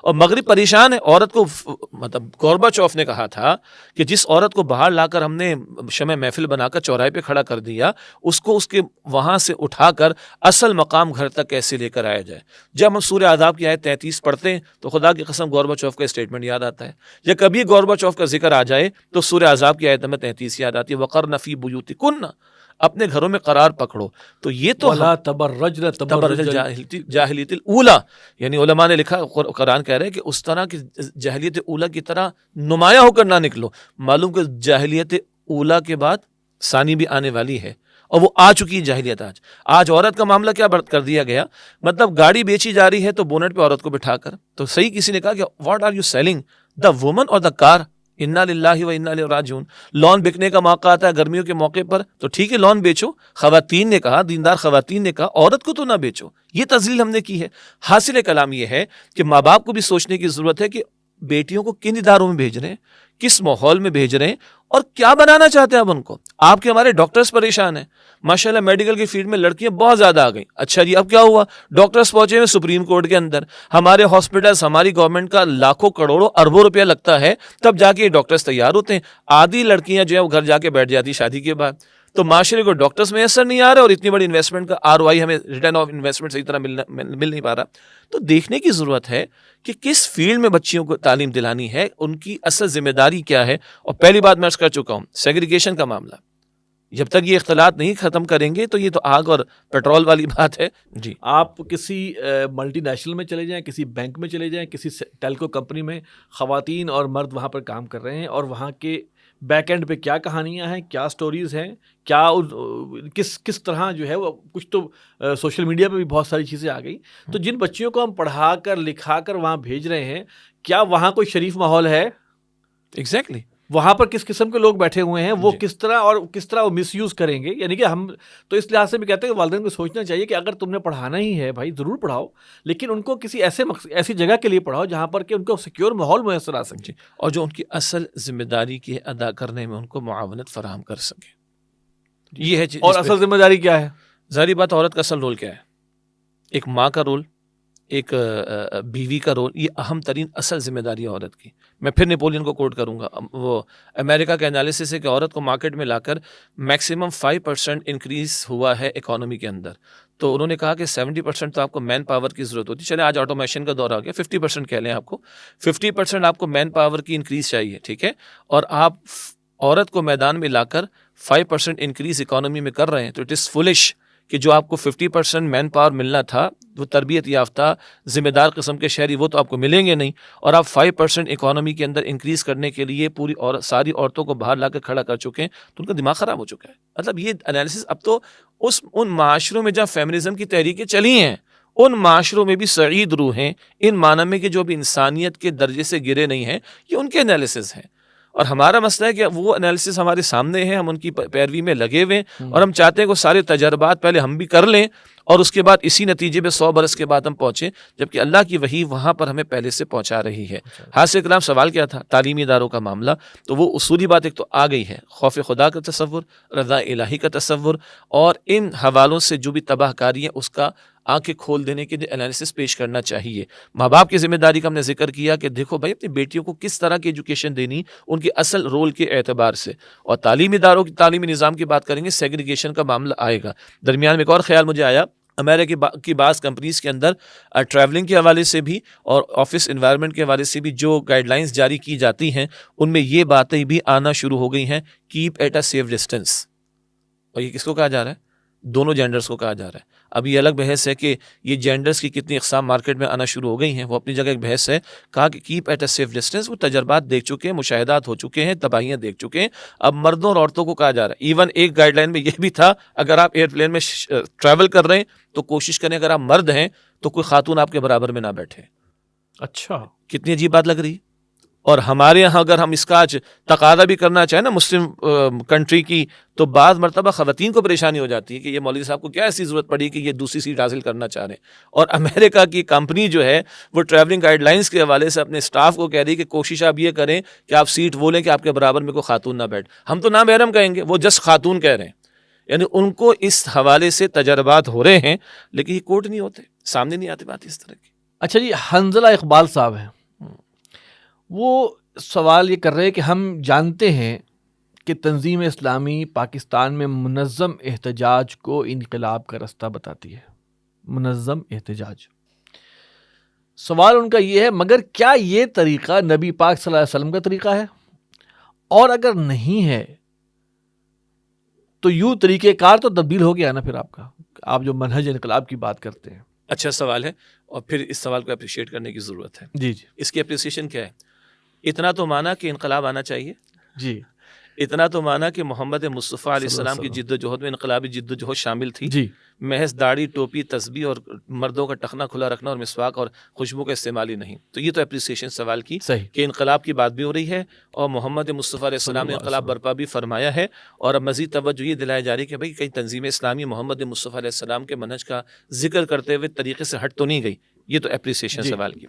اور مغرب پریشان ہے. عورت کو مطلب گورباچوف نے کہا تھا کہ جس عورت کو باہر لا کر ہم نے شمع محفل بنا کر چوراہے پہ کھڑا کر دیا, اس کو اس کے وہاں سے اٹھا کر اصل مقام گھر تک کیسے لے کر آیا جائے. جب ہم سورہ احزاب کی آیت 33 پڑھتے ہیں تو خدا کی قسم گورباچوف کا اسٹیٹمنٹ یاد آتا ہے. یا کبھی گورباچوف کا ذکر آ جائے تو سورہ احزاب کی آیت نمبر 33 یاد آتی ہے, وقرن فی بیوتکن, اپنے گھروں میں قرار پکڑو. تو یہ تو ولا تبرجن تبرج جاہلیت الاولی, یعنی علماء نے لکھا, قرآن کہہ رہے ہیں کہ اس طرح کی جاہلیت اولی کی طرح نمایاں ہو کر نہ نکلو. معلوم کہ جاہلیت اولی کے بعد ثانی بھی آنے والی ہے, اور وہ آ چکی جاہلیت. آج عورت کا معاملہ کیا کر دیا گیا, مطلب گاڑی بیچی جا رہی ہے تو بونٹ پہ عورت کو بٹھا کر, تو صحیح کسی نے کہا کہ what are you selling, the woman اور دا کار, انا للہ و انا الیہ راجعون. لون بکنے کا موقع آتا ہے گرمیوں کے موقع پر تو ٹھیک ہے لون بیچو, خواتین نے کہا, دیندار خواتین نے کہا عورت کو تو نہ بیچو. یہ تذلیل ہم نے کی ہے. حاصل کلام یہ ہے کہ ماں باپ کو بھی سوچنے کی ضرورت ہے کہ بیٹیوں کو کن اداروں میں بھیج رہے ہیں, کس ماحول میں بھیج رہے ہیں, اور کیا بنانا چاہتے ہیں اب ان کو. آپ کے ہمارے ڈاکٹرز پریشان ہیں ماشاءاللہ, میڈیکل کی فیلڈ میں لڑکیاں بہت زیادہ آ گئیں. اچھا جی اب کیا ہوا, ڈاکٹرز پہنچے ہیں سپریم کورٹ کے اندر, ہمارے ہاسپٹلز ہماری گورنمنٹ کا لاکھوں کروڑوں اربوں روپیہ لگتا ہے تب جا کے یہ ڈاکٹرز تیار ہوتے ہیں. آدھی لڑکیاں جو ہے وہ گھر جا کے بیٹھ جاتی شادی کے بعد. تو معاشرے کو ڈاکٹرز میسر نہیں آ رہا, اور اتنی بڑی انویسٹمنٹ کا ROI ہمیں ریٹرن آف انویسٹمنٹ صحیح طرح مل نہیں پا رہا. تو دیکھنے کی ضرورت ہے کہ کس فیلڈ میں بچیوں کو تعلیم دلانی ہے, ان کی اصل ذمہ داری کیا ہے. اور پہلی بات میں عرض کر چکا ہوں, سیگریگیشن کا معاملہ, جب تک یہ اختلاط نہیں ختم کریں گے تو یہ تو آگ اور پیٹرول والی بات ہے. جی آپ کسی ملٹی نیشنل میں چلے جائیں, کسی بینک میں چلے جائیں, کسی ٹیلکو کمپنی میں, خواتین اور مرد وہاں پر کام کر رہے ہیں, اور وہاں کے بیک اینڈ پہ کیا کہانیاں ہیں, کیا سٹوریز ہیں, کیا کس طرح جو ہے وہ, کچھ تو سوشل میڈیا پہ بھی بہت ساری چیزیں آ گئی. تو جن بچیوں کو ہم پڑھا کر لکھا کر وہاں بھیج رہے ہیں, کیا وہاں کوئی شریف ماحول ہے؟ ایگزیکٹلی. وہاں پر کس قسم کے لوگ بیٹھے ہوئے ہیں, وہ کس طرح وہ مس یوز کریں گے. یعنی کہ ہم تو اس لحاظ سے بھی کہتے ہیں کہ والدین کو سوچنا چاہیے کہ اگر تم نے پڑھانا ہی ہے بھائی ضرور پڑھاؤ, لیکن ان کو کسی ایسی جگہ کے لیے پڑھاؤ جہاں پر کہ ان کو سیکیور ماحول میسر آ سکے, اور جو ان کی اصل ذمہ داری کی ادا کرنے میں ان کو معاونت فراہم کر سکے. یہ ہے. اور اصل ذمہ داری کیا ہے؟ ظاہری بات, عورت کا اصل رول کیا ہے؟ ایک ماں کا رول, ایک بیوی کا رول، یہ اہم ترین اصل ذمہ داری ہے عورت کی. میں پھر نیپولین کو کوٹ کروں گا، وہ امریکہ کا انالیسس ہے کہ عورت کو مارکیٹ میں لا کر میکسیمم 5% انکریز ہوا ہے اکانومی کے اندر. تو انہوں نے کہا کہ 70% تو آپ کو مین پاور کی ضرورت ہوتی ہے. چلے آج آٹومیشن کا دور آ گیا، 50% کہہ لیں آپ کو، 50% آپ کو مین پاور کی انکریز چاہیے، ٹھیک ہے، اور آپ عورت کو میدان میں لا کر 5% انکریز اکانومی میں کر رہے ہیں. تو اٹ از فولش کہ جو آپ کو 50% مین پاور ملنا تھا، وہ تربیت یافتہ ذمہ دار قسم کے شہری، وہ تو آپ کو ملیں گے نہیں، اور آپ 5% اکانومی کے اندر انکریز کرنے کے لیے پوری اور ساری عورتوں کو باہر لا کر کھڑا کر چکے ہیں. تو ان کا دماغ خراب ہو چکا ہے. مطلب یہ انالیسس اب تو ان معاشروں میں جہاں فیمنزم کی تحریکیں چلی ہیں، ان معاشروں میں بھی سعید روحیں ان معنی میں کہ جو بھی انسانیت کے درجے سے گرے نہیں ہیں، یہ ان کے انالیسس ہیں. اور ہمارا مسئلہ ہے کہ وہ انالیسس ہمارے سامنے ہے، ہم ان کی پیروی میں لگے ہوئے ہیں، اور ہم چاہتے ہیں کہ سارے تجربات پہلے ہم بھی کر لیں اور اس کے بعد اسی نتیجے پہ 100 برس کے بعد ہم پہنچیں، جبکہ اللہ کی وحی وہاں پر ہمیں پہلے سے پہنچا رہی ہے. حاصل کلام سوال کیا تھا؟ تعلیمی اداروں کا معاملہ. تو وہ اصولی بات ایک تو آ گئی ہے، خوف خدا کا تصور، رضا الہی کا تصور، اور ان حوالوں سے جو بھی تباہ کاری ہے اس کا آنکھیں کھول دینے کے لیے انالیسس پیش کرنا چاہیے. ماں باپ کی ذمہ داری کا ہم نے ذکر کیا کہ دیکھو بھائی اپنی بیٹیوں کو کس طرح کی ایجوکیشن دینی ان کے اصل رول کے اعتبار سے. اور تعلیمی اداروں کی تعلیمی نظام کی بات کریں گے، سیگریگیشن کا معاملہ آئے گا. درمیان میں ایک اور خیال مجھے آیا، امریکہ کی بعض کمپنیز کے اندر ٹریولنگ کے حوالے سے بھی اور آفس انوائرمنٹ کے حوالے سے بھی جو گائیڈ لائنز جاری کی جاتی ہیں، ان میں یہ باتیں بھی آنا شروع ہو گئی ہیں، keep at a safe distance. اور یہ کس کو کہا جا رہا ہے؟ دونوں جینڈرز کو کہا جا رہا ہے. اب یہ الگ بحث ہے کہ یہ جینڈرز کی کتنی اقسام مارکیٹ میں آنا شروع ہو گئی ہیں، وہ اپنی جگہ ایک بحث ہے. کہا کہ keep at a safe distance, وہ تجربات دیکھ چکے ہیں، مشاہدات ہو چکے ہیں، تباہیاں دیکھ چکے ہیں. اب مردوں اور عورتوں کو کہا جا رہا ہے. ایون ایک گائیڈ لائن میں یہ بھی تھا، اگر آپ ایئر پلین میں ٹریول کر رہے ہیں تو کوشش کریں اگر آپ مرد ہیں تو کوئی خاتون آپ کے برابر میں نہ بیٹھے. اچھا، کتنی عجیب بات لگ رہی ہے. اور ہمارے یہاں اگر ہم اس کا آج تقاضا بھی کرنا چاہیں نا مسلم کنٹری کی، تو بعض مرتبہ خواتین کو پریشانی ہو جاتی ہے کہ یہ مولوی صاحب کو کیا ایسی ضرورت پڑی کہ یہ دوسری سیٹ حاصل کرنا چاہ رہے ہیں. اور امریکہ کی کمپنی جو ہے وہ ٹریولنگ گائیڈ لائنس کے حوالے سے اپنے اسٹاف کو کہہ رہی ہے کہ کوشش آپ یہ کریں کہ آپ سیٹ وہ لیں کہ آپ کے برابر میں کوئی خاتون نہ بیٹھ. ہم تو نامحرم کہیں گے، وہ جسٹ خاتون کہہ رہے ہیں. یعنی ان کو اس حوالے سے تجربات ہو رہے ہیں، لیکن یہ کوٹ نہیں ہوتے، سامنے نہیں آتی بات اس طرح کی. اچھا جی، حنظلہ اقبال صاحب ہیں، وہ سوال یہ کر رہے ہیں کہ ہم جانتے ہیں کہ تنظیم اسلامی پاکستان میں منظم احتجاج کو انقلاب کا رستہ بتاتی ہے. منظم احتجاج، سوال ان کا یہ ہے مگر کیا یہ طریقہ نبی پاک صلی اللہ علیہ وسلم کا طریقہ ہے؟ اور اگر نہیں ہے تو یوں طریقہ کار تو تبدیل ہو گیا نا پھر آپ جو منہج انقلاب کی بات کرتے ہیں. اچھا سوال ہے، اور پھر اس سوال کو اپریشیٹ کرنے کی ضرورت ہے. جی جی، اس کی اپریسیشن کیا ہے؟ اتنا تو مانا کہ انقلاب آنا چاہیے، جی، اتنا تو مانا کہ محمد مصطفیٰ علیہ السلام کی جد و جہد میں انقلابی جد و جہد شامل تھی. جی، محض داڑھی، ٹوپی، تسبیح اور مردوں کا ٹخنا کھلا رکھنا اور مسواک اور خوشبو کا استعمال ہی نہیں. تو یہ تو اپریسیشن سوال کی صحیح کہ انقلاب کی بات بھی ہو رہی ہے اور محمد مصطفیٰ علیہ السلام نے انقلاب برپا بھی فرمایا ہے. اور اب مزید توجہ یہ دلائی جا رہی ہے کہ بھائی کہیں تنظیم اسلامی محمد مصطفیٰ علیہ السلام کے منہج کا ذکر کرتے ہوئے طریقے سے ہٹ تو نہیں گئی. یہ تو اپریسیشن سوال کی.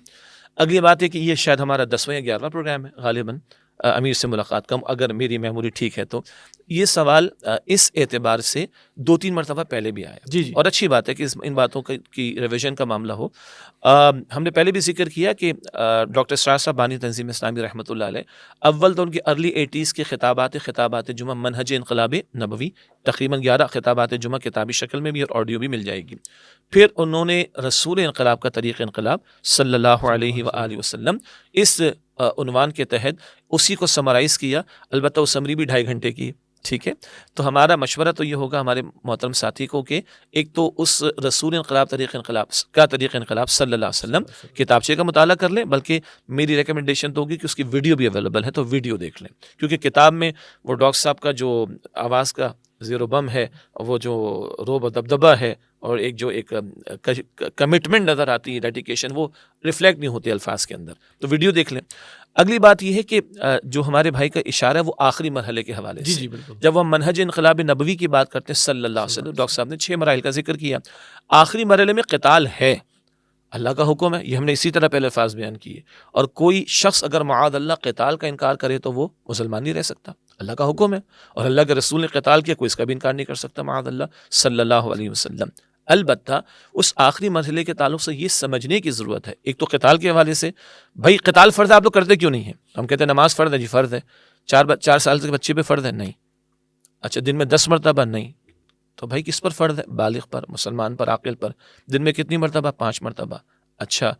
اگلی بات ہے کہ یہ شاید ہمارا 10واں یا 11واں پروگرام ہے غالباً امیر سے ملاقات کا، اگر میری میموری ٹھیک ہے تو. یہ سوال اس اعتبار سے 2-3 مرتبہ پہلے بھی آیا. جی جی، اور اچھی بات ہے کہ ان باتوں کی ریویژن کا معاملہ ہو. ہم نے پہلے بھی ذکر کیا کہ ڈاکٹر اسرار صاحب بانی تنظیم اسلامی رحمۃ اللہ علیہ، اول تو ان کی ارلی 80s کے خطابات جمعہ منہج انقلاب نبوی، تقریباً 11 خطابات جمعہ کتابی شکل میں بھی اور آڈیو بھی مل جائے گی. پھر انہوں نے رسول انقلاب کا طریق انقلاب صلی اللہ علیہ وآلہ وسلم اس عنوان کے تحت اسی کو سمرائز کیا. البتہ وہ سمری بھی 2.5 گھنٹے کی. ٹھیک ہے، تو ہمارا مشورہ تو یہ ہوگا ہمارے محترم ساتھی کو کہ ایک تو اس رسول انقلاب طریق انقلاب صلی اللہ علیہ وسلم کتابچے کا مطالعہ کر لیں، بلکہ میری ریکمنڈیشن تو ہوگی کہ اس کی ویڈیو بھی اویلیبل ہے تو ویڈیو دیکھ لیں. کیونکہ کتاب میں وہ ڈاکٹر صاحب کا جو آواز کا زیر و بم ہے، وہ جو روب و دبدبہ ہے، اور ایک کمٹمنٹ نظر آتی ہے، ڈیڈیکیشن، وہ ریفلیکٹ نہیں ہوتی الفاظ کے اندر. تو ویڈیو دیکھ لیں. اگلی بات یہ ہے کہ جو ہمارے بھائی کا اشارہ ہے وہ آخری مرحلے کے حوالے سے. جی بالکل. جب ہم منہج انقلاب نبوی کی بات کرتے ہیں صلی اللہ علیہ وسلم، ڈاکٹر صاحب نے 6 مراحل کا ذکر کیا. آخری مرحلے میں قتال ہے، اللہ کا حکم ہے، یہ ہم نے اسی طرح پہلے الفاظ بیان کیے. اور کوئی شخص اگر معاذ اللہ قتال کا انکار کرے تو وہ مسلمان نہیں رہ سکتا. اللہ کا حکم ہے اور اللہ کے رسول نے قتال کیا، کوئی اس کا بھی انکار نہیں کر سکتا معاذ اللہ صلی اللہ علیہ وسلم. البتہ اس آخری مرحلے کے تعلق سے یہ سمجھنے کی ضرورت ہے، ایک تو قتال کے حوالے سے، بھائی قتال فرض ہے، آپ لوگ کرتے کیوں نہیں ہیں؟ ہم کہتے ہیں نماز فرض ہے، جی فرض ہے، 4 سال کے بچے پہ فرض ہے، نہیں. اچھا دن میں 10 مرتبہ، نہیں. تو بھائی کس پر فرض ہے؟ بالغ پر، مسلمان پر، عاقل پر. دن میں کتنی مرتبہ؟ 5 مرتبہ. اچھا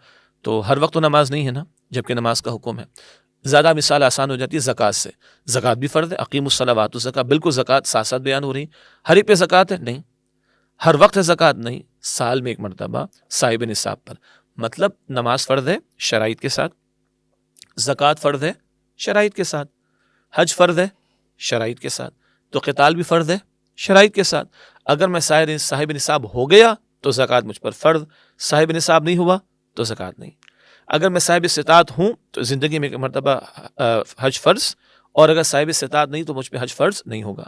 تو ہر وقت تو نماز نہیں ہے نا، جبکہ نماز کا حکم ہے. زیادہ مثال آسان ہو جاتی ہے زکوٰۃ سے. زکوٰۃ بھی فرض ہے، اقیم الصلاۃ والزکوٰۃ، بالکل زکوٰۃ ساتھ ساتھ بیان ہو رہی. ہر ایک پہ زکوٰۃ ہے؟ نہیں. ہر وقت ہے زکوٰۃ؟ نہیں. سال میں ایک مرتبہ صاحب نصاب پر. مطلب نماز فرض ہے شرائط کے ساتھ، زکوٰۃ فرض ہے شرائط کے ساتھ، حج فرض ہے شرائط کے ساتھ، تو قتال بھی فرض ہے شرائط کے ساتھ. اگر میں صاحب نصاب ہو گیا تو زکوٰۃ مجھ پر فرض، صاحب نصاب نہیں ہوا تو زکوٰۃ نہیں. اگر میں صاحب استطاعت ہوں تو زندگی میں ایک مرتبہ حج فرض، اور اگر صاحب استطاعت نہیں تو مجھ پہ حج فرض نہیں ہوگا.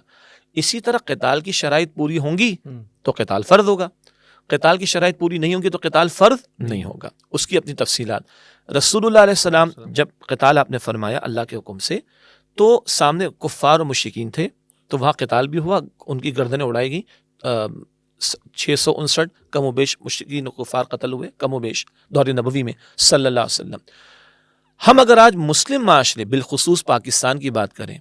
اسی طرح قتال کی شرائط پوری ہوں گی تو قتال فرض ہوگا، قتال کی شرائط پوری نہیں ہوں گی تو قتال فرض نہیں ہوگا. اس کی اپنی تفصیلات. رسول اللہ علیہ السلام جب قتال آپ نے فرمایا اللہ کے حکم سے، تو سامنے کفار و مشرکین تھے، تو وہاں قتال بھی ہوا، ان کی گردنیں اڑائی گئیں. 659 کم و بیش مشرکین و کفار قتل ہوئے، کم و بیش دور نبوی میں صلی اللہ علیہ وسلم. ہم اگر آج مسلم معاشرے بالخصوص پاکستان کی بات کریں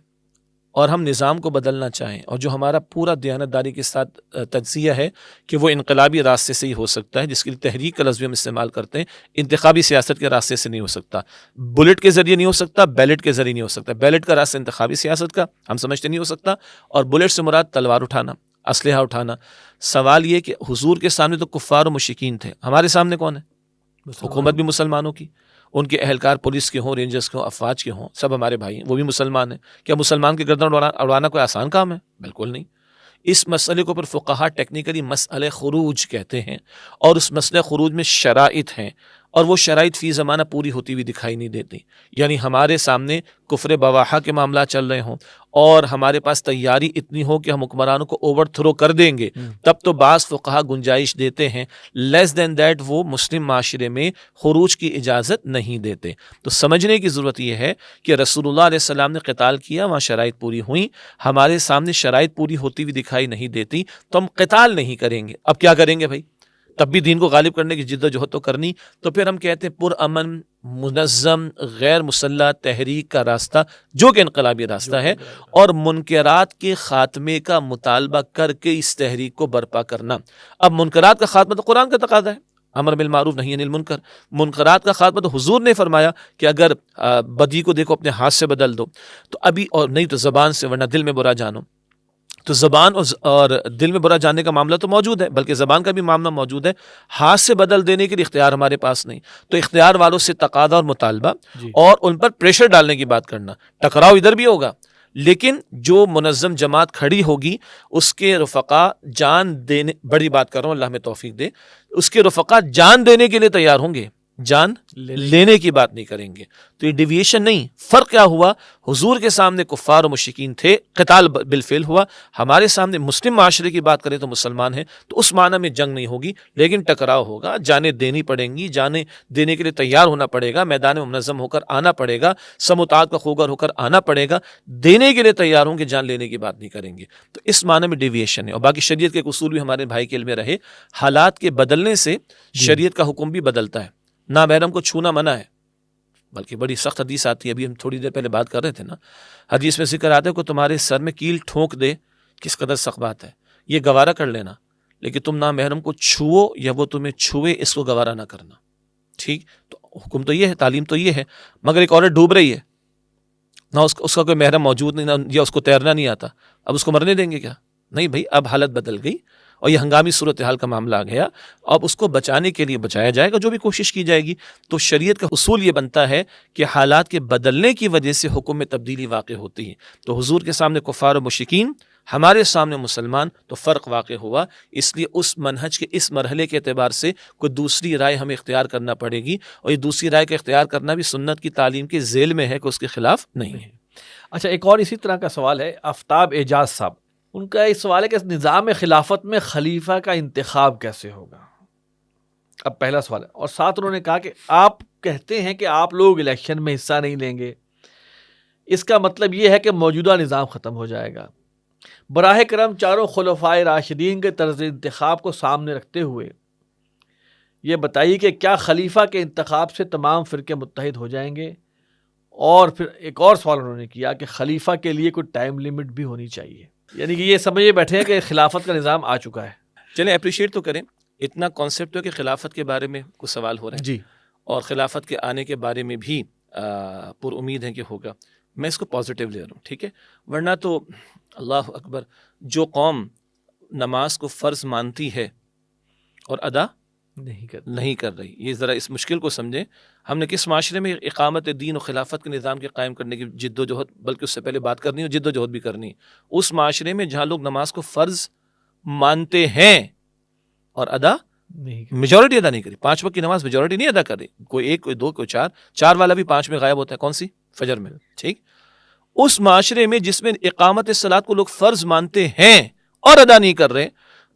اور ہم نظام کو بدلنا چاہیں، اور جو ہمارا پورا دیانتداری کے ساتھ تجزیہ ہے کہ وہ انقلابی راستے سے ہی ہو سکتا ہے، جس کے لیے تحریک کا لفظ ہم استعمال کرتے ہیں، انتخابی سیاست کے راستے سے نہیں ہو سکتا، بلٹ کے ذریعے نہیں ہو سکتا، بیلٹ کے ذریعے نہیں ہو سکتا. بیلٹ کا راستہ انتخابی سیاست کا ہم سمجھتے نہیں ہو سکتا، اور بلٹ سے مراد تلوار اٹھانا، اسلحہ اٹھانا. سوال یہ کہ حضور کے سامنے تو کفار و مشرکین تھے، ہمارے سامنے کون ہے؟ حکومت بھی مسلمانوں کی، ان کے اہلکار پولیس کے ہوں، رینجرز کے ہوں، افواج کے ہوں، سب ہمارے بھائی ہیں، وہ بھی مسلمان ہیں. کیا مسلمان کی گردن اڑانا کوئی آسان کام ہے؟ بالکل نہیں. اس مسئلے کو پر فقہا ٹیکنیکلی مسئلہ خروج کہتے ہیں، اور اس مسئلہ خروج میں شرائط ہیں، اور وہ شرائط فی زمانہ پوری ہوتی ہوئی دکھائی نہیں دیتی. یعنی ہمارے سامنے کفر بواحہ کے معاملات چل رہے ہوں اور ہمارے پاس تیاری اتنی ہو کہ ہم حکمرانوں کو اوور تھرو کر دیں گے، تب تو بعض فقہا گنجائش دیتے ہیں. لیس دین دیٹ وہ مسلم معاشرے میں خروج کی اجازت نہیں دیتے. تو سمجھنے کی ضرورت یہ ہے کہ رسول اللہ علیہ السلام نے قتال کیا، وہاں شرائط پوری ہوئیں، ہمارے سامنے شرائط پوری ہوتی ہوئی دکھائی نہیں دیتی، تو ہم قتال نہیں کریں گے. اب کیا کریں گے بھائی؟ تب بھی دین کو غالب کرنے کی جد و جہد تو کرنی. تو پھر ہم کہتے ہیں پرامن، منظم، غیر مسلح تحریک کا راستہ جو کہ انقلابی راستہ ہے، اور منکرات کے خاتمے کا مطالبہ کر کے اس تحریک کو برپا کرنا. اب منکرات کا خاتمہ تو قرآن کا تقاضا ہے، امر بالمعروف نہی عن المنکر. منکرات کا خاتمہ تو حضور نے فرمایا کہ اگر بدی کو دیکھو اپنے ہاتھ سے بدل دو، تو ابھی، اور نہیں تو زبان سے، ورنہ دل میں برا جانو. تو زبان اور دل میں برا جاننے کا معاملہ تو موجود ہے، بلکہ زبان کا بھی معاملہ موجود ہے. ہاتھ سے بدل دینے کے لیے اختیار ہمارے پاس نہیں. تو اختیار والوں سے تقاضا اور مطالبہ اور ان پر پریشر ڈالنے کی بات کرنا. ٹکراؤ ادھر بھی ہوگا، لیکن جو منظم جماعت کھڑی ہوگی اس کے رفقا جان دینے، بڑی بات کر رہا ہوں اللہ میں توفیق دے، اس کے رفقا جان دینے کے لیے تیار ہوں گے، جان لینے کی بات نہیں کریں گے. تو یہ ڈیویشن نہیں. فرق کیا ہوا؟ حضور کے سامنے کفار و مشرکین تھے، قتال بالفعل ہوا. ہمارے سامنے مسلم معاشرے کی بات کریں تو مسلمان ہیں، تو اس معنی میں جنگ نہیں ہوگی، لیکن ٹکراؤ ہوگا، جانیں دینی پڑیں گی، جانیں دینے کے لیے تیار ہونا پڑے گا، میدان میں منظم ہو کر آنا پڑے گا، سموتات کا خوگر ہو کر آنا پڑے گا. دینے کے لیے تیار ہوں گے، جان لینے کی بات نہیں کریں گے. تو اس معنی میں ڈیویشن ہے. اور باقی شریعت کے اصول بھی ہمارے بھائی کے علم میں رہے، حالات کے بدلنے سے شریعت کا حکم بھی بدلتا ہے. نامحرم کو چھونا منع ہے، بلکہ بڑی سخت حدیث آتی ہے، ابھی ہم تھوڑی دیر پہلے بات کر رہے تھے نا، حدیث میں ذکر آتا ہے کہ تمہارے سر میں کیل ٹھونک دے، کس قدر سخت بات ہے، یہ گوارا کر لینا، لیکن تم نامحرم کو چھوؤ یا وہ تمہیں چھوئے، اس کو گوارا نہ کرنا. ٹھیک، تو حکم تو یہ ہے، تعلیم تو یہ ہے. مگر ایک عورت ڈوب رہی ہے، نہ اس کا کوئی محرم موجود نہیں، نہ یا اس کو تیرنا نہیں آتا، اب اس کو مرنے دیں گے کیا؟ نہیں بھائی، اب حالت بدل گئی اور یہ ہنگامی صورتحال کا معاملہ آ گیا. اب اس کو بچانے کے لیے بچایا جائے گا، جو بھی کوشش کی جائے گی. تو شریعت کا اصول یہ بنتا ہے کہ حالات کے بدلنے کی وجہ سے حکم میں تبدیلی واقع ہوتی ہے. تو حضور کے سامنے کفار و مشرکین، ہمارے سامنے مسلمان، تو فرق واقع ہوا. اس لیے اس منہج کے اس مرحلے کے اعتبار سے کوئی دوسری رائے ہمیں اختیار کرنا پڑے گی، اور یہ دوسری رائے کا اختیار کرنا بھی سنت کی تعلیم کے ذیل میں ہے کہ اس کے خلاف نہیں ہے. اچھا، ایک اور اسی طرح کا سوال ہے آفتاب اعجاز صاحب. ان کا یہ سوال ہے کہ نظام خلافت میں خلیفہ کا انتخاب کیسے ہوگا؟ اب پہلا سوال ہے. اور ساتھ انہوں نے کہا کہ آپ کہتے ہیں کہ آپ لوگ الیکشن میں حصہ نہیں لیں گے، اس کا مطلب یہ ہے کہ موجودہ نظام ختم ہو جائے گا. براہ کرم چاروں خلفائے راشدین کے طرز انتخاب کو سامنے رکھتے ہوئے یہ بتائیے کہ کیا خلیفہ کے انتخاب سے تمام فرقے متحد ہو جائیں گے؟ اور پھر ایک اور سوال انہوں نے کیا کہ خلیفہ کے لیے کوئی ٹائم لیمٹ بھی ہونی چاہیے، یعنی کہ یہ سمجھے بیٹھے ہیں کہ خلافت کا نظام آ چکا ہے۔ چلیں اپریشیٹ تو کریں، اتنا کانسیپٹ ہے کہ خلافت کے بارے میں کچھ سوال ہو رہا ہے جی، اور خلافت کے آنے کے بارے میں بھی پر امید ہے کہ ہوگا۔ میں اس کو پازیٹیو لے رہا ہوں، ٹھیک ہے، ورنہ تو اللہ اکبر، جو قوم نماز کو فرض مانتی ہے اور ادا نہیں کر رہی، یہ ذرا اس مشکل کو سمجھیں۔ ہم نے کس معاشرے میں اقامت دین و خلافت کے نظام کے قائم کرنے کی جد و جہد، بلکہ اس سے پہلے بات کرنی ہے، جد و جہد بھی کرنی ہے، اس معاشرے میں جہاں لوگ نماز کو فرض مانتے ہیں اور ادا میجورٹی ادا نہیں کری، 5 وقت کی نماز میجورٹی نہیں ادا کر رہی، کوئی 1 کوئی 2 کوئی 4 والا بھی 5 میں غائب ہوتا ہے، کون سی؟ فجر میں، ٹھیک۔ اس معاشرے میں جس میں اقامت صلاۃ کو لوگ فرض مانتے ہیں اور ادا نہیں کر رہے،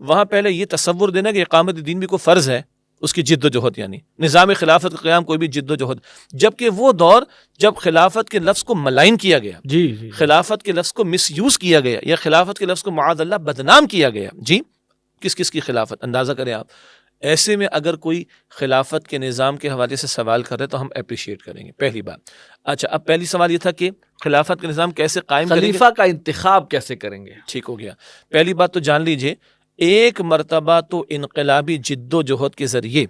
وہاں پہلے یہ تصور دینا کہ اقامت دین بھی کوئی فرض ہے، اس کی جد و جہد، یعنی نظام خلافت کا قیام کوئی بھی جد و جہد، جبکہ وہ دور جب خلافت کے لفظ کو ملائن کیا گیا، جی، خلافت کے لفظ کو مس یوز کیا گیا، یا خلافت کے لفظ کو معاذ اللہ بدنام کیا گیا، جی، کس کی خلافت؟ اندازہ کریں آپ۔ ایسے میں اگر کوئی خلافت کے نظام کے حوالے سے سوال کر رہے تو ہم اپریشیٹ کریں گے، پہلی بات۔ اچھا، اب پہلی سوال یہ تھا کہ خلافت کا نظام کیسے قائم کریں گے، خلیفہ کا انتخاب کیسے کریں گے؟ ٹھیک ہو گیا۔ پہلی بات تو جان لیجئے، ایک مرتبہ تو انقلابی جد و جہد کے ذریعے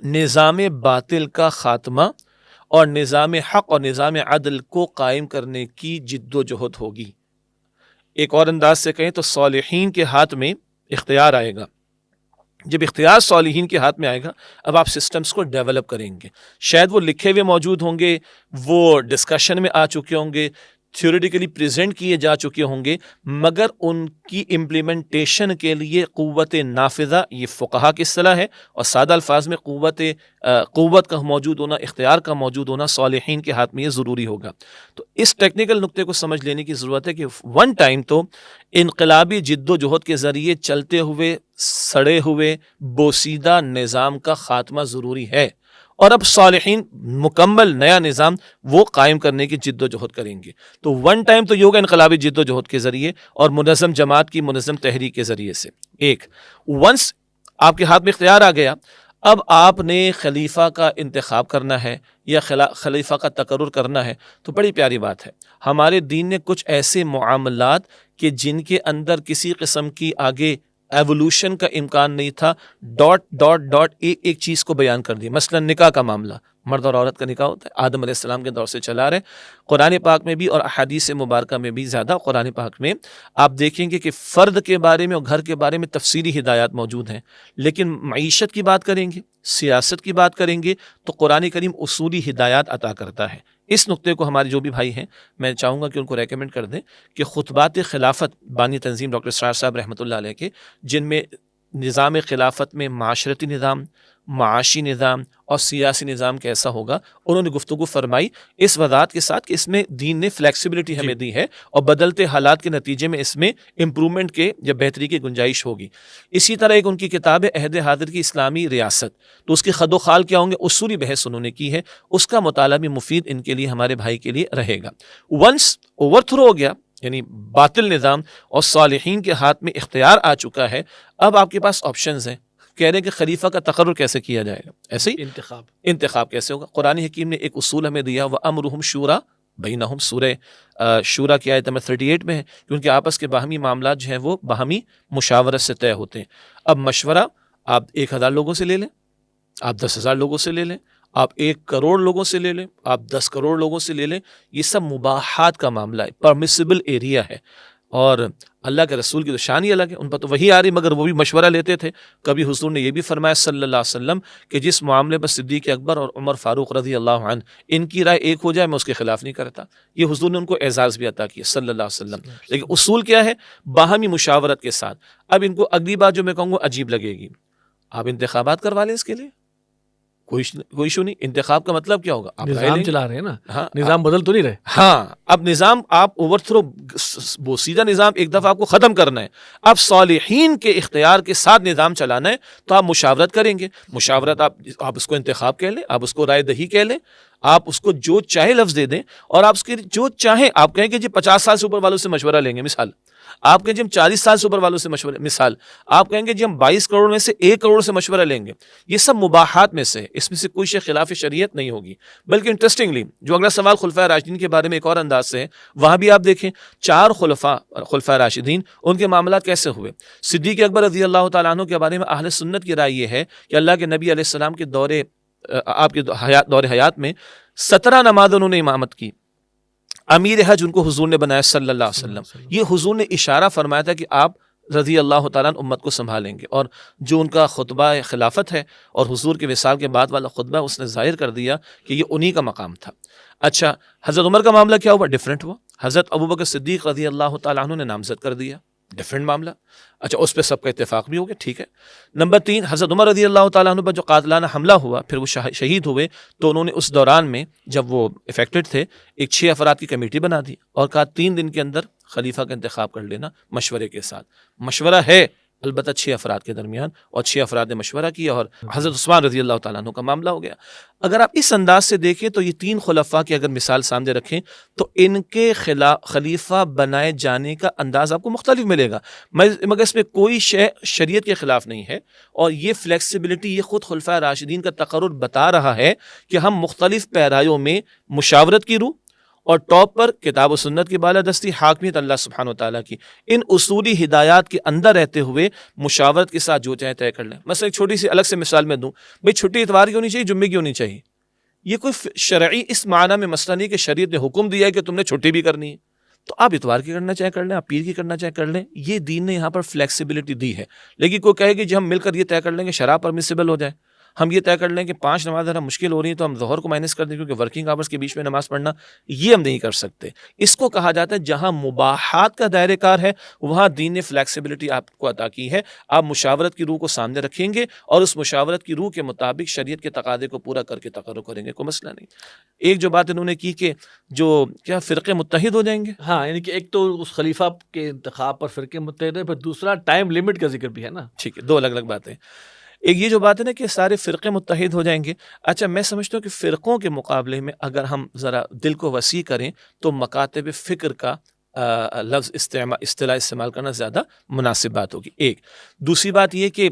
نظام باطل کا خاتمہ اور نظام حق اور نظام عدل کو قائم کرنے کی جد و جہد ہوگی۔ ایک اور انداز سے کہیں تو صالحین کے ہاتھ میں اختیار آئے گا۔ جب اختیار صالحین کے ہاتھ میں آئے گا، اب آپ سسٹمز کو ڈیولپ کریں گے، شاید وہ لکھے ہوئے موجود ہوں گے، وہ ڈسکشن میں آ چکے ہوں گے، تھیوریٹیکلی پریزنٹ کیے جا چکے ہوں گے، مگر ان کی امپلیمنٹیشن کے لیے قوت نافذہ، یہ فقہا کی اصطلاح ہے، اور سادہ الفاظ میں قوت کا موجود ہونا، اختیار کا موجود ہونا صالحین کے ہاتھ میں یہ ضروری ہوگا۔ تو اس ٹیکنیکل نقطے کو سمجھ لینے کی ضرورت ہے کہ ون ٹائم تو انقلابی جد و جہد کے ذریعے چلتے ہوئے سڑے ہوئے بوسیدہ نظام کا خاتمہ ضروری ہے، اور اب صالحین مکمل نیا نظام وہ قائم کرنے کی جد و جہد کریں گے۔ تو ون ٹائم تو یہ ہوگا انقلابی جد و جہد کے ذریعے اور منظم جماعت کی منظم تحریک کے ذریعے سے۔ ایک ونس آپ کے ہاتھ میں اختیار آ گیا، اب آپ نے خلیفہ کا انتخاب کرنا ہے یا خلیفہ کا تقرر کرنا ہے، تو بڑی پیاری بات ہے، ہمارے دین نے کچھ ایسے معاملات کہ جن کے اندر کسی قسم کی آگے ایوولوشن کا امکان نہیں تھا، ڈاٹ ڈاٹ ڈاٹ ایک چیز کو بیان کر دی۔ مثلا نکاح کا معاملہ، مرد اور عورت کا نکاح ہوتا ہے، آدم علیہ السلام کے دور سے چلا رہے، قرآن پاک میں بھی اور احادیث مبارکہ میں بھی، زیادہ قرآن پاک میں آپ دیکھیں گے کہ فرد کے بارے میں اور گھر کے بارے میں تفصیلی ہدایات موجود ہیں، لیکن معیشت کی بات کریں گے، سیاست کی بات کریں گے، تو قرآن کریم اصولی ہدایات عطا کرتا ہے۔ اس نقطے کو ہمارے جو بھی بھائی ہیں، میں چاہوں گا کہ ان کو ریکمنڈ کر دیں کہ خطبات خلافت بانی تنظیم ڈاکٹر اسرار صاحب رحمۃ اللہ علیہ کے، جن میں نظام خلافت میں معاشرتی نظام، معاشی نظام اور سیاسی نظام کیسا ہوگا، انہوں نے گفتگو فرمائی اس وضاحت کے ساتھ کہ اس میں دین نے فلیکسیبلٹی ہمیں دی ہے اور بدلتے حالات کے نتیجے میں اس میں امپرومنٹ کے یا بہتری کی گنجائش ہوگی۔ اسی طرح ایک ان کی کتاب ہے عہد حاضر کی اسلامی ریاست، تو اس کے خد و خال کیا ہوں گے، اصولی بحث انہوں نے کی ہے، اس کا مطالعہ بھی مفید ان کے لیے، ہمارے بھائی کے لیے رہے گا۔ ونس اوور تھرو ہو گیا، یعنی باطل نظام اور صالحین کے ہاتھ میں اختیار آ چکا ہے، اب آپ کے پاس آپشنز ہیں۔ کہہ رہے ہیں کہ خلیفہ کا تقرر کیسے کیا جائے گا، ایسے ہی انتخاب کیسے ہوگا۔ قرآن حکیم نے ایک اصول ہمیں دیا، وَأَمْرُهُمْ شُورَىٰ بَيْنَهُمْ، سورہ شورا کی آیت نمبر 38 میں ہے، کیونکہ آپس کے باہمی معاملات جو ہیں وہ باہمی مشاورت سے طے ہوتے ہیں۔ اب مشورہ آپ 1000 لوگوں سے لے لیں، آپ 10,000 لوگوں سے لے لیں، آپ 1 کروڑ لوگوں سے لے لیں، آپ 10 کروڑ لوگوں سے لے لیں، یہ سب مباحات کا معاملہ ہے، پرمیسیبل ایریا ہے، اور اللہ کے رسول کی تو شان ہی الگ ہے، ان پر تو وہی آ رہی، مگر وہ بھی مشورہ لیتے تھے۔ کبھی حضور نے یہ بھی فرمایا صلی اللہ علیہ وسلم کہ جس معاملے پر صدیق اکبر اور عمر فاروق رضی اللہ عنہ ان کی رائے ایک ہو جائے، میں اس کے خلاف نہیں کرتا، یہ حضور نے ان کو اعزاز بھی عطا کیا صلی اللہ علیہ وسلم۔ لیکن اصول کیا ہے؟ باہمی مشاورت کے ساتھ۔ اب ان کو اگلی بات جو میں کہوں گا عجیب لگے گی، آپ انتخابات کروا لیں اس کے لیے، کوئی ایشو نہیں۔ انتخاب کا مطلب کیا ہوگا؟ آپ نظام چلا رہے ہیں نا، نظام بدل تو نہیں رہے۔ ہاں، اب نظام آپ اوور تھرو بوسیدہ نظام ایک دفعہ آپ کو ختم کرنا ہے، اب صالحین کے اختیار کے ساتھ نظام چلانا ہے، تو آپ مشاورت کریں گے۔ مشاورت آپ اس کو انتخاب کہہ لیں، آپ اس کو رائے دہی کہہ لیں، آپ اس کو جو چاہے لفظ دے دیں، اور آپ اس کے جو چاہیں آپ کہیں کہ جی 50 سال سے اوپر والوں سے مشورہ لیں گے، مثال آپ کہیں جی ہم 40 سال سے اوپر والوں سے مشورہ، مثال آپ کہیں گے جی ہم 22 کروڑ میں سے 1 کروڑ سے مشورہ لیں گے. یہ سب مباحات میں سے، اس میں سے کوئی شے خلاف شریعت نہیں ہوگی. بلکہ انٹرسٹنگلی جو اگلا سوال خلفائے راشدین کے بارے میں ایک اور انداز سے ہے، وہاں بھی آپ دیکھیں 4 خلفائے راشدین، ان کے معاملات کیسے ہوئے. صدیق اکبر رضی اللہ تعالیٰ عنہ کے بارے میں اہل سنت کی رائے یہ ہے کہ اللہ کے نبی علیہ السلام کے آپ کے دور حیات میں 17 نماز انہوں نے امامت کی. امیر حج ان کو حضور نے بنایا صلی اللہ علیہ وسلم. یہ حضور نے اشارہ فرمایا تھا کہ آپ رضی اللہ تعالیٰ امت کو سنبھالیں گے، اور جو ان کا خطبہ خلافت ہے اور حضور کے وصال کے بعد والا خطبہ اس نے ظاہر کر دیا کہ یہ انہی کا مقام تھا. اچھا، حضرت عمر کا معاملہ کیا ہوا؟ ڈیفرنٹ ہوا. حضرت ابوبکر صدیق رضی اللہ تعالیٰ عنہ نے نامزد کر دیا، ڈیفرنٹ معاملہ. اچھا، اس پہ سب کا اتفاق بھی ہو گیا، ٹھیک ہے. نمبر 3، حضرت عمر رضی اللہ تعالیٰ عنہ پر جو قاتلانہ حملہ ہوا، پھر وہ شہید ہوئے، تو انہوں نے اس دوران میں جب وہ افیکٹڈ تھے، ایک 6 افراد کی کمیٹی بنا دی اور کہا 3 دن کے اندر خلیفہ کا انتخاب کر لینا مشورے کے ساتھ. مشورہ ہے البتہ 6 افراد کے درمیان، اور 6 افراد نے مشورہ کیا، اور حضرت عثمان رضی اللہ تعالیٰ عنہ کا معاملہ ہو گیا. اگر آپ اس انداز سے دیکھیں تو یہ 3 خلفاء کی اگر مثال سامنے رکھیں تو ان کے خلیفہ بنائے جانے کا انداز آپ کو مختلف ملے گا، مگر اس میں کوئی شے شریعت کے خلاف نہیں ہے. اور یہ فلیکسیبلٹی یہ خود خلفاء راشدین کا تقرر بتا رہا ہے کہ ہم مختلف پیرایوں میں مشاورت کی روح اور ٹاپ پر کتاب و سنت کی بالادستی، حاکمیت اللہ سبحانہ و تعالیٰ کی، ان اصولی ہدایات کے اندر رہتے ہوئے مشاورت کے ساتھ جو چاہے طے کر لیں. مثلا ایک چھوٹی سی الگ سے مثال میں دوں، بھئی چھٹی اتوار کی ہونی چاہیے، جمعے کی ہونی چاہیے. یہ کوئی شرعی اس معنی میں مسئلہ نہیں کہ شریعت نے حکم دیا ہے کہ تم نے چھٹی بھی کرنی ہے، تو آپ اتوار کی کرنا چاہے کر لیں، آپ پیر کی کرنا چاہے کر لیں. یہ دین نے یہاں پر فلیکسیبلٹی دی ہے. لیکن کوئی کہے کہ جی ہم مل کر یہ طے کر لیں کہ شراب پرمیسیبل ہو جائے، ہم یہ طے کر لیں کہ 5 نماز ذرا مشکل ہو رہی ہے تو ہم ظہر کو مائنس کر دیں کیونکہ ورکنگ آورس کے بیچ میں نماز پڑھنا، یہ ہم نہیں کر سکتے. اس کو کہا جاتا ہے جہاں مباحات کا دائرہ کار ہے وہاں دین نے فلیکسیبلٹی آپ کو عطا کی ہے. آپ مشاورت کی روح کو سامنے رکھیں گے اور اس مشاورت کی روح کے مطابق شریعت کے تقاضے کو پورا کر کے تقرر کریں گے، کوئی مسئلہ نہیں. ایک جو بات انہوں نے کی کہ جو کیا فرقے متحد ہو جائیں گے، ہاں، یعنی کہ ایک تو اس خلیفہ کے انتخاب پر فرقے متحد ہے، پھر دوسرا ٹائم لیمٹ کا ذکر بھی ہے نا. ٹھیک ہے، 2 الگ الگ باتیں. ایک یہ جو بات ہے نا کہ سارے فرقے متحد ہو جائیں گے. اچھا، میں سمجھتا ہوں کہ فرقوں کے مقابلے میں اگر ہم ذرا دل کو وسیع کریں تو مکاتب فکر کا لفظ اصطلاح استعمال کرنا زیادہ مناسب بات ہوگی. ایک دوسری بات یہ کہ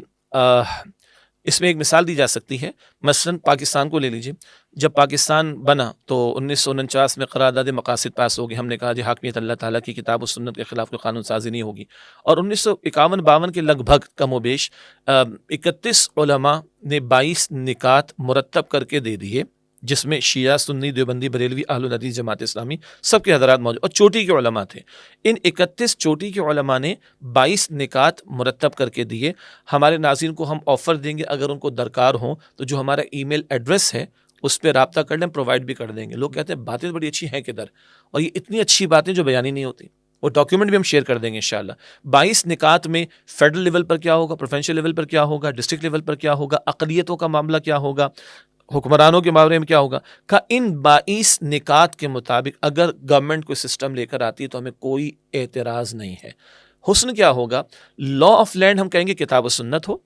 اس میں ایک مثال دی جا سکتی ہے. مثلا پاکستان کو لے لیجیے. جب پاکستان بنا تو 1949 میں قرارداد مقاصد پاس ہوگی. ہم نے کہا جی حاکمیت اللہ تعالیٰ کی کتاب و سنت کے خلاف کوئی قانون سازی نہیں ہوگی. اور 1951-52 کے لگ بھگ کم و بیش 31 علماء نے 22 نکات مرتب کر کے دے دیے، جس میں شیعہ، سنی، دیوبندی، بریلوی، اہل الحدیث، جماعت اسلامی سب کے حضرات موجود، اور چوٹی کے علماء تھے. ان 31 چوٹی کے علماء نے 22 نکات مرتب کر کے دیے. ہمارے ناظرین کو ہم آفر دیں گے، اگر ان کو درکار ہوں تو جو ہمارا ای میل ایڈریس ہے اس پہ رابطہ کر لیں، پرووائڈ بھی کر دیں گے. لوگ کہتے ہیں باتیں بڑی اچھی ہیں کدھر، اور یہ اتنی اچھی باتیں جو بیانی نہیں ہوتی، وہ ڈاکیومنٹ بھی ہم شیئر کر دیں گے انشاءاللہ. 22 نکات میں فیڈرل لیول پر کیا ہوگا، پروونشل لیول پر کیا ہوگا، ڈسٹرکٹ لیول پر کیا ہوگا، اقلیتوں کا معاملہ کیا ہوگا، حکمرانوں کے بارے میں کیا ہوگا. کہ ان 22 نکات کے مطابق اگر گورنمنٹ کوئی سسٹم لے کر آتی ہے تو ہمیں کوئی اعتراض نہیں ہے. حسن کیا ہوگا، لا آف لینڈ ہم کہیں گے کتاب و سنت ہو،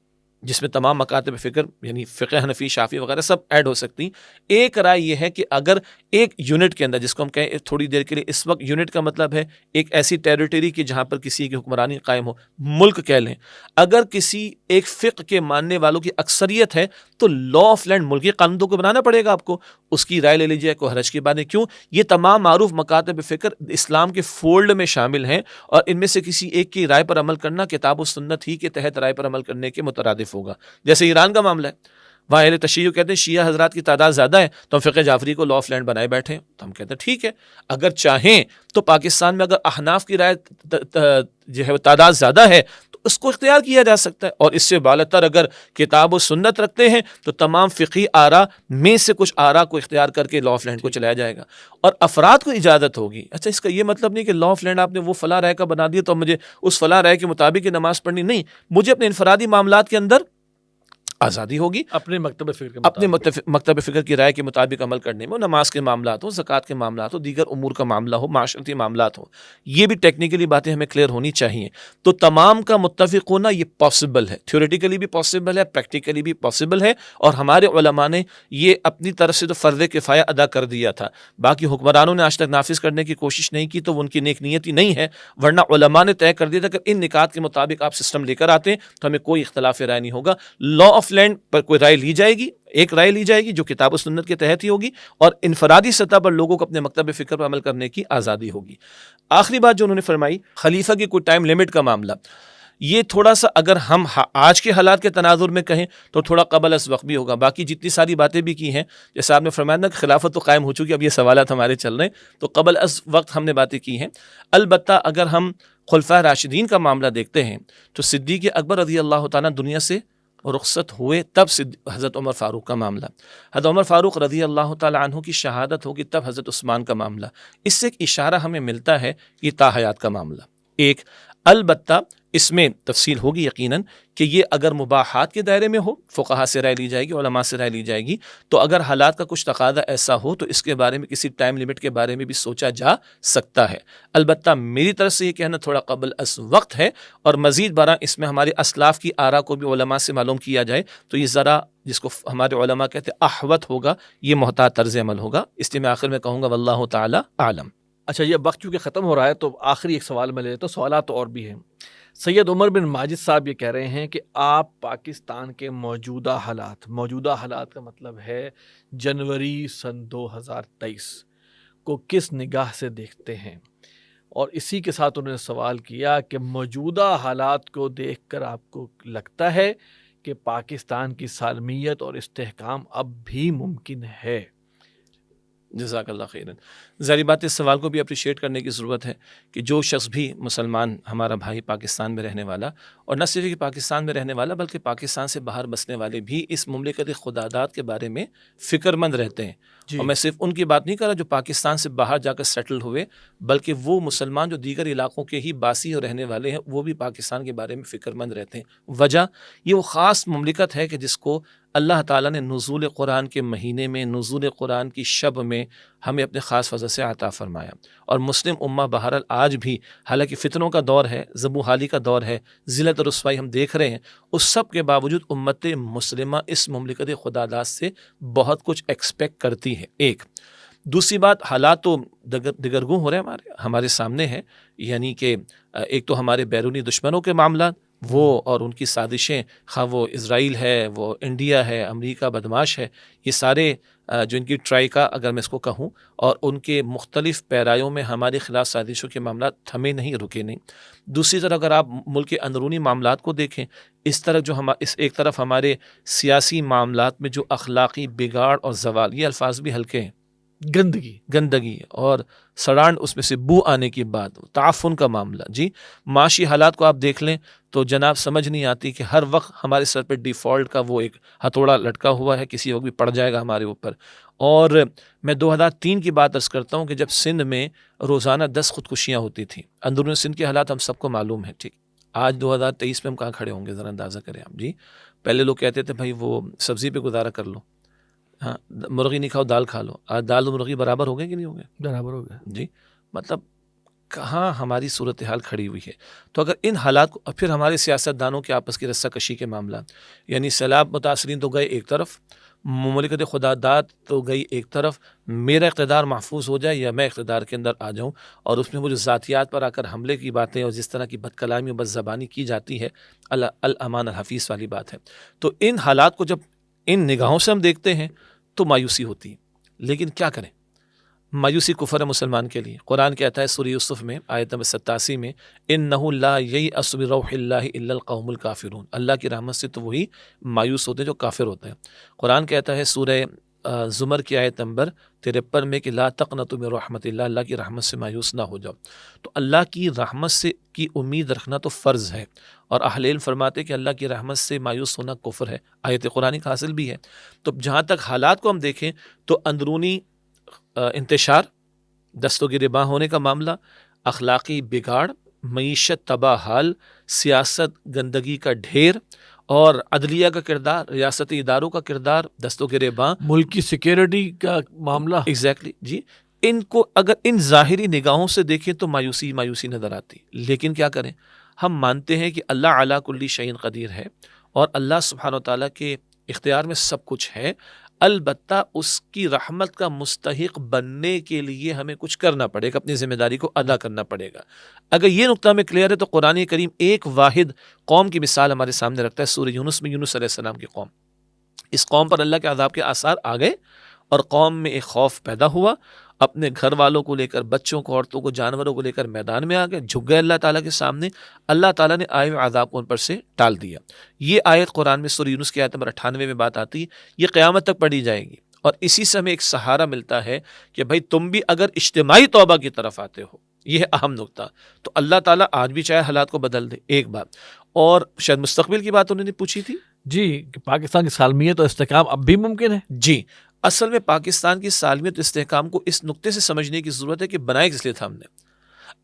جس میں تمام مکاتب فکر یعنی فقہ حنفی، شافعی وغیرہ سب ایڈ ہو سکتی. ایک رائے یہ ہے کہ اگر ایک یونٹ کے اندر، جس کو ہم کہیں تھوڑی دیر کے لیے، اس وقت یونٹ کا مطلب ہے ایک ایسی ٹیریٹری کی جہاں پر کسی کی حکمرانی قائم ہو، ملک کہہ لیں، اگر کسی ایک فقہ کے ماننے والوں کی اکثریت ہے تو لا آف لینڈ ملکی قانون کو بنانا پڑے گا آپ کو. اس کی رائے لے لیجیے. کوئی حرج کی بات نہیں. کیوں؟ یہ تمام معروف مکاتب فکر اسلام کے فولڈ میں شامل ہیں، اور ان میں سے کسی ایک کی رائے پر عمل کرنا کتاب و سنت ہی کے تحت رائے پر عمل کرنے کے مترادف ہوگا. جیسے ایران کا معاملہ ہے، وہاں اہل تشیع کہتے ہیں شیعہ حضرات کی تعداد زیادہ ہے تو ہم فقہ جعفری کو لا آف لینڈ بنائے بیٹھے ہیں. تو ہم کہتے ہیں ٹھیک ہے، اگر چاہیں تو پاکستان میں اگر احناف کی رائے جو ہے تعداد زیادہ ہے تو اس کو اختیار کیا جا سکتا ہے. اور اس سے بالاتر اگر کتاب و سنت رکھتے ہیں تو تمام فقہی آراء میں سے کچھ آراء کو اختیار کر کے لا آف لینڈ کو چلایا جائے گا اور افراد کو اجازت ہوگی. اچھا، اس کا یہ مطلب نہیں کہ لا آف لینڈ آپ نے وہ فلاں رائے کا بنا دیا تو مجھے اس فلاں رائے کے مطابق نماز پڑھنی نہیں. مجھے اپنے انفرادی معاملات کے اندر آزادی ہوگی اپنے مکتب فکر کے اپنے مکتب فکر کی رائے کے مطابق عمل کرنے میں، نماز کے معاملات ہو، زکوٰۃ کے معاملات ہو، دیگر امور کا معاملہ ہو، معاشرتی معاملات ہو. یہ بھی ٹیکنیکلی باتیں ہمیں کلیئر ہونی چاہیے. تو تمام کا متفق ہونا یہ پاسبل ہے، تھیوریٹیکلی بھی پاسبل ہے، پریکٹیکلی بھی پاسبل ہے. اور ہمارے علماء نے یہ اپنی طرف سے تو فرض کفایہ ادا کر دیا تھا. باقی حکمرانوں نے آج تک نافذ کرنے کی کوشش نہیں کی تو ان کی نیک نیتی نہیں ہے، ورنہ علماء نے طے کر دیا تھا کہ ان نکات کے مطابق آپ سسٹم لے کر آتے ہیں تو ہمیں کوئی اختلاف رائے نہیں ہوگا. لا آف لینڈ پر کوئی رائے لی جائے گی، ایک رائے لی جائے گی جو کتاب و سنت کے تحت ہی ہوگی، اور انفرادی سطح پر لوگوں کو اپنے مکتب فکر پر عمل کرنے کی آزادی ہوگی. آخری بات جو انہوں نے فرمائی، خلیفہ کی کوئی ٹائم لمٹ کا معاملہ، یہ تھوڑا سا اگر ہم آج کے حالات کے تناظر میں کہیں تو تھوڑا قبل از وقت بھی ہوگا. باقی جتنی ساری باتیں بھی کی ہیں، جیسے آپ نے فرمایا نا کہ خلافت تو قائم ہو چکی، اب یہ سوالات ہمارے چل رہے ہیں، تو قبل از وقت ہم نے باتیں کی ہیں. البتہ اگر ہم خلفائے راشدین کا معاملہ دیکھتے ہیں تو صدیق اکبر رضی اللہ تعالیٰ دنیا سے رخصت ہوئے تب حضرت عمر فاروق کا معاملہ، حضرت عمر فاروق رضی اللہ تعالیٰ عنہ کی شہادت ہوگی تب حضرت عثمان کا معاملہ. اس سے ایک اشارہ ہمیں ملتا ہے یہ تاحیات کا معاملہ. ایک البتہ اس میں تفصیل ہوگی یقیناً کہ یہ اگر مباحات کے دائرے میں ہو، فقہا سے رائے لی جائے گی، علماء سے رائے لی جائے گی. تو اگر حالات کا کچھ تقاضا ایسا ہو تو اس کے بارے میں کسی ٹائم لمٹ کے بارے میں بھی سوچا جا سکتا ہے. البتہ میری طرف سے یہ کہنا تھوڑا قبل از وقت ہے، اور مزید برآں اس میں ہمارے اسلاف کی آراء کو بھی علماء سے معلوم کیا جائے تو یہ ذرا جس کو ہمارے علماء کہتے ہیں احوط ہوگا، یہ محتاط طرز عمل ہوگا. اس لیے میں آخر میں کہوں گا واللہ تعالی اعلم. اچھا، یہ وقت چونکہ ختم ہو رہا ہے تو آخری ایک سوال میں لے لیتا ہوں، سوالات تو اور بھی ہیں. سید عمر بن ماجد صاحب یہ کہہ رہے ہیں کہ آپ پاکستان کے موجودہ حالات کا مطلب ہے جنوری سن 2023 کو کس نگاہ سے دیکھتے ہیں، اور اسی کے ساتھ انہوں نے سوال کیا کہ موجودہ حالات کو دیکھ کر آپ کو لگتا ہے کہ پاکستان کی سالمیت اور استحکام اب بھی ممکن ہے. جزاک اللہ خیرن. ظاہری بات اس سوال کو بھی اپریشیٹ کرنے کی ضرورت ہے کہ جو شخص بھی مسلمان ہمارا بھائی پاکستان میں رہنے والا، اور نہ صرف کہ پاکستان میں رہنے والا بلکہ پاکستان سے باہر بسنے والے بھی اس مملکت خداداد کے بارے میں فکر مند رہتے ہیں. اور میں صرف ان کی بات نہیں کر رہا جو پاکستان سے باہر جا کر سیٹل ہوئے، بلکہ وہ مسلمان جو دیگر علاقوں کے ہی باسی اور رہنے والے ہیں وہ بھی پاکستان کے بارے میں فکر مند رہتے ہیں. وجہ یہ وہ خاص مملکت ہے کہ جس کو اللہ تعالیٰ نے نزول قرآن کے مہینے میں، نزول قرآن کی شب میں ہمیں اپنے خاص فضل سے عطا فرمایا. اور مسلم امہ بہرحال آج بھی، حالانکہ فتنوں کا دور ہے، ذبح و حالی کا دور ہے، ذلت اور رسوائی ہم دیکھ رہے ہیں، اس سب کے باوجود امت مسلمہ اس مملکت خداداد سے بہت کچھ ایکسپیکٹ کرتی ہے. ایک دوسری بات، حالات تو دگرگوں ہو رہے ہیں ہمارے سامنے ہے، یعنی کہ ایک تو ہمارے بیرونی دشمنوں کے معاملات وہ اور ان کی سازشیں، خواہ وہ اسرائیل ہے، وہ انڈیا ہے، امریکہ بدماش ہے، یہ سارے جو ان کی ٹرائیکا اگر میں اس کو کہوں، اور ان کے مختلف پیرایوں میں ہمارے خلاف سازشوں کے معاملات تھمے نہیں، رکے نہیں. دوسری طرف اگر آپ ملک کے اندرونی معاملات کو دیکھیں، اس طرف جو اس ایک طرف ہمارے سیاسی معاملات میں جو اخلاقی بگاڑ اور زوال، یہ الفاظ بھی ہلکے ہیں، گندگی اور سڑانڈ، اس میں سے بو آنے کی بات، تعفن کا معاملہ. جی معاشی حالات کو آپ دیکھ لیں تو جناب سمجھ نہیں آتی کہ ہر وقت ہمارے سر پہ ڈیفالٹ کا وہ ایک ہتھوڑا لٹکا ہوا ہے، کسی وقت بھی پڑ جائے گا ہمارے اوپر. اور میں 2003 کی بات عرض کرتا ہوں کہ جب سندھ میں روزانہ 10 خودکشیاں ہوتی تھیں، اندرون سندھ کے حالات ہم سب کو معلوم ہیں. ٹھیک، آج 2023 میں ہم کہاں کھڑے ہوں گے، ذرا اندازہ کریں آپ. جی پہلے لوگ کہتے تھے بھائی وہ سبزی پہ گزارا کر لو، ہاں مرغی نہیں کھاؤ دال کھا لو. آج دال اور مرغی برابر ہو گئے کہ نہیں ہو گئے؟ برابر ہو گئے. جی مطلب کہاں ہماری صورتحال کھڑی ہوئی ہے. تو اگر ان حالات کو، پھر ہمارے سیاستدانوں کے آپس کی رسہ کشی کے معاملات، یعنی سیلاب متاثرین تو گئے ایک طرف، مملکت خداداد تو گئی ایک طرف، میرا اقتدار محفوظ ہو جائے یا میں اقتدار کے اندر آ جاؤں، اور اس میں وہ جو ذاتیات پر آ کر حملے کی باتیں اور جس طرح کی بد کلامی اور بد زبانی کی جاتی ہے، الامان الحفیظ والی بات ہے. تو ان حالات کو جب ان نگاہوں سے ہم دیکھتے ہیں تو مایوسی ہوتی ہے. لیکن کیا کریں، مایوسی کفر ہے مسلمان کے لیے. قرآن کہتا ہے سورہ یوسف میں آیت نمبر 87 میں، انہ لا ییأس من روح اللہ الا القوم الکافرون، اللہ کی رحمت سے تو وہی مایوس ہوتے ہیں جو کافر ہوتے ہیں. قرآن کہتا ہے سورہ زمر کی آیت نمبر 53 میں کہ لا تقنطوا من رحمت اللہ، اللہ کی رحمت سے مایوس نہ ہو جاؤ. تو اللہ کی رحمت سے کی امید رکھنا تو فرض ہے، اور اہل علم فرماتے کہ اللہ کی رحمت سے مایوس ہونا کفر ہے، آیت قرآن کا حاصل بھی ہے. تو جہاں تک حالات کو ہم دیکھیں تو اندرونی انتشار، دست و گریباں ہونے کا معاملہ، اخلاقی بگاڑ، معیشت تباہ حال، سیاست گندگی کا ڈھیر، اور عدلیہ کا کردار، ریاستی اداروں کا کردار، دستوں کے ریباں، ملک کی سیکیورٹی کا معاملہ. ایگزیکٹلی جی. ان کو اگر ان ظاہری نگاہوں سے دیکھیں تو مایوسی نظر آتی، لیکن کیا کریں، ہم مانتے ہیں کہ اللہ علی کل شیء قدیر ہے اور اللہ سبحانہ و تعالیٰ کے اختیار میں سب کچھ ہے. البتہ اس کی رحمت کا مستحق بننے کے لیے ہمیں کچھ کرنا پڑے گا، اپنی ذمہ داری کو ادا کرنا پڑے گا. اگر یہ نقطہ ہمیں کلیئر ہے تو قرآن کریم ایک واحد قوم کی مثال ہمارے سامنے رکھتا ہے. سورہ یونس میں یونس علیہ السلام کی قوم، اس قوم پر اللہ کے عذاب کے آثار آ گئے اور قوم میں ایک خوف پیدا ہوا، اپنے گھر والوں کو لے کر، بچوں کو، عورتوں کو، جانوروں کو لے کر میدان میں آ گئے، جھک گئے اللہ تعالیٰ کے سامنے. اللہ تعالیٰ نے آئے ہوئے عذاب کو ان پر سے ٹال دیا. یہ آیت قرآن میں سورہ یونس کی آیت نمبر 98 میں بات آتی، یہ قیامت تک پڑھی جائے گی. اور اسی سے ہمیں ایک سہارا ملتا ہے کہ بھائی تم بھی اگر اجتماعی توبہ کی طرف آتے ہو، یہ ہے اہم نقطہ، تو اللہ تعالیٰ آج بھی چاہے حالات کو بدل دے. ایک بات اور شاید مستقبل کی بات انہوں نے پوچھی تھی جی، کہ پاکستان کی سالمیت اور استحکام اب بھی ممکن ہے. جی. اصل میں پاکستان کی سالمیت استحکام کو اس نقطے سے سمجھنے کی ضرورت ہے کہ بنائے کس لیے تھا ہم نے.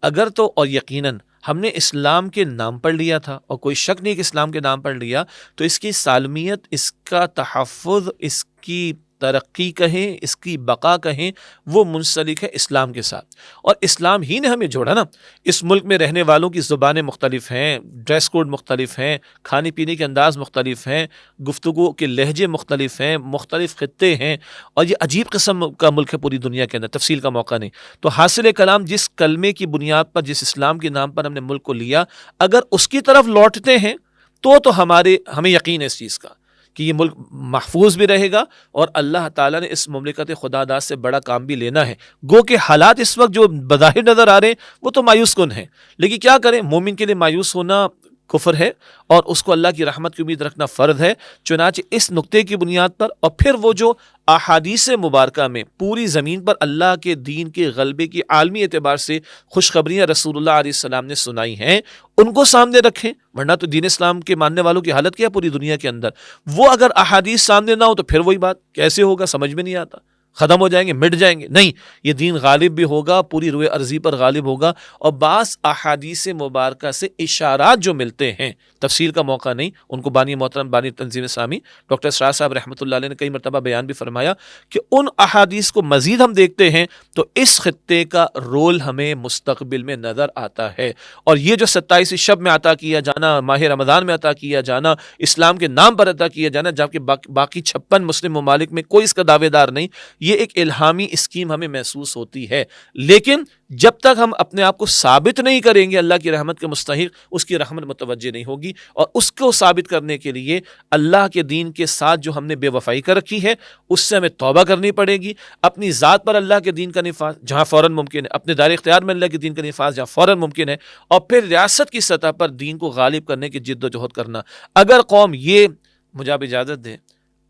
اگر تو اور یقیناً ہم نے اسلام کے نام پر لیا تھا اور کوئی شک نہیں کہ اسلام کے نام پر لیا، تو اس کی سالمیت، اس کا تحفظ، اس کی ترقی کہیں، اس کی بقا کہیں، وہ منسلک ہے اسلام کے ساتھ. اور اسلام ہی نے ہمیں جوڑا نا. اس ملک میں رہنے والوں کی زبانیں مختلف ہیں، ڈریس کوڈ مختلف ہیں، کھانے پینے کے انداز مختلف ہیں، گفتگو کے لہجے مختلف ہیں، مختلف خطے ہیں، اور یہ عجیب قسم کا ملک ہے پوری دنیا کے اندر، تفصیل کا موقع نہیں. تو حاصل کلام، جس کلمے کی بنیاد پر، جس اسلام کے نام پر ہم نے ملک کو لیا، اگر اس کی طرف لوٹتے ہیں تو ہمیں یقین ہے اس چیز کا کہ یہ ملک محفوظ بھی رہے گا اور اللہ تعالیٰ نے اس مملکت خدا داد سے بڑا کام بھی لینا ہے. گو کہ حالات اس وقت جو بظاہر نظر آ رہے ہیں وہ تو مایوس کن ہیں، لیکن کیا کریں، مومن کے لیے مایوس ہونا کفر ہے اور اس کو اللہ کی رحمت کی امید رکھنا فرض ہے. چنانچہ اس نقطے کی بنیاد پر اور پھر وہ جو احادیث مبارکہ میں پوری زمین پر اللہ کے دین کے غلبے کی عالمی اعتبار سے خوشخبریاں رسول اللہ علیہ السلام نے سنائی ہیں، ان کو سامنے رکھیں. ورنہ تو دین اسلام کے ماننے والوں کی حالت کیا ہے پوری دنیا کے اندر؟ وہ اگر احادیث سامنے نہ ہو تو پھر وہی بات کیسے ہوگا، سمجھ میں نہیں آتا. ختم ہو جائیں گے، مٹ جائیں گے. نہیں، یہ دین غالب بھی ہوگا، پوری روئے ارضی پر غالب ہوگا. اور بعض احادیث مبارکہ سے اشارات جو ملتے ہیں، تفصیل کا موقع نہیں، ان کو بانی محترم، بانی تنظیم اسلامی ڈاکٹر اسرار صاحب رحمۃ اللہ علیہ نے کئی مرتبہ بیان بھی فرمایا کہ ان احادیث کو مزید ہم دیکھتے ہیں تو اس خطے کا رول ہمیں مستقبل میں نظر آتا ہے. اور یہ جو 27 شب میں عطا کیا جانا، ماہ رمضان میں عطا کیا جانا، اسلام کے نام پر عطا کیا جانا، جبکہ باقی 56 مسلم ممالک میں کوئی اس کا دعوے دار نہیں، یہ ایک الہامی اسکیم ہمیں محسوس ہوتی ہے. لیکن جب تک ہم اپنے آپ کو ثابت نہیں کریں گے اللہ کی رحمت کے مستحق، اس کی رحمت متوجہ نہیں ہوگی. اور اس کو ثابت کرنے کے لیے اللہ کے دین کے ساتھ جو ہم نے بے وفائی کر رکھی ہے اس سے ہمیں توبہ کرنی پڑے گی. اپنی ذات پر اللہ کے دین کا نفاذ جہاں فوراً ممکن ہے، اپنے دائرے اختیار میں اللہ کے دین کا نفاذ جہاں فوراً ممکن ہے، اور پھر ریاست کی سطح پر دین کو غالب کرنے کی جد و جہد کرنا. اگر قوم یہ، مجھے آپ اجازت دیں،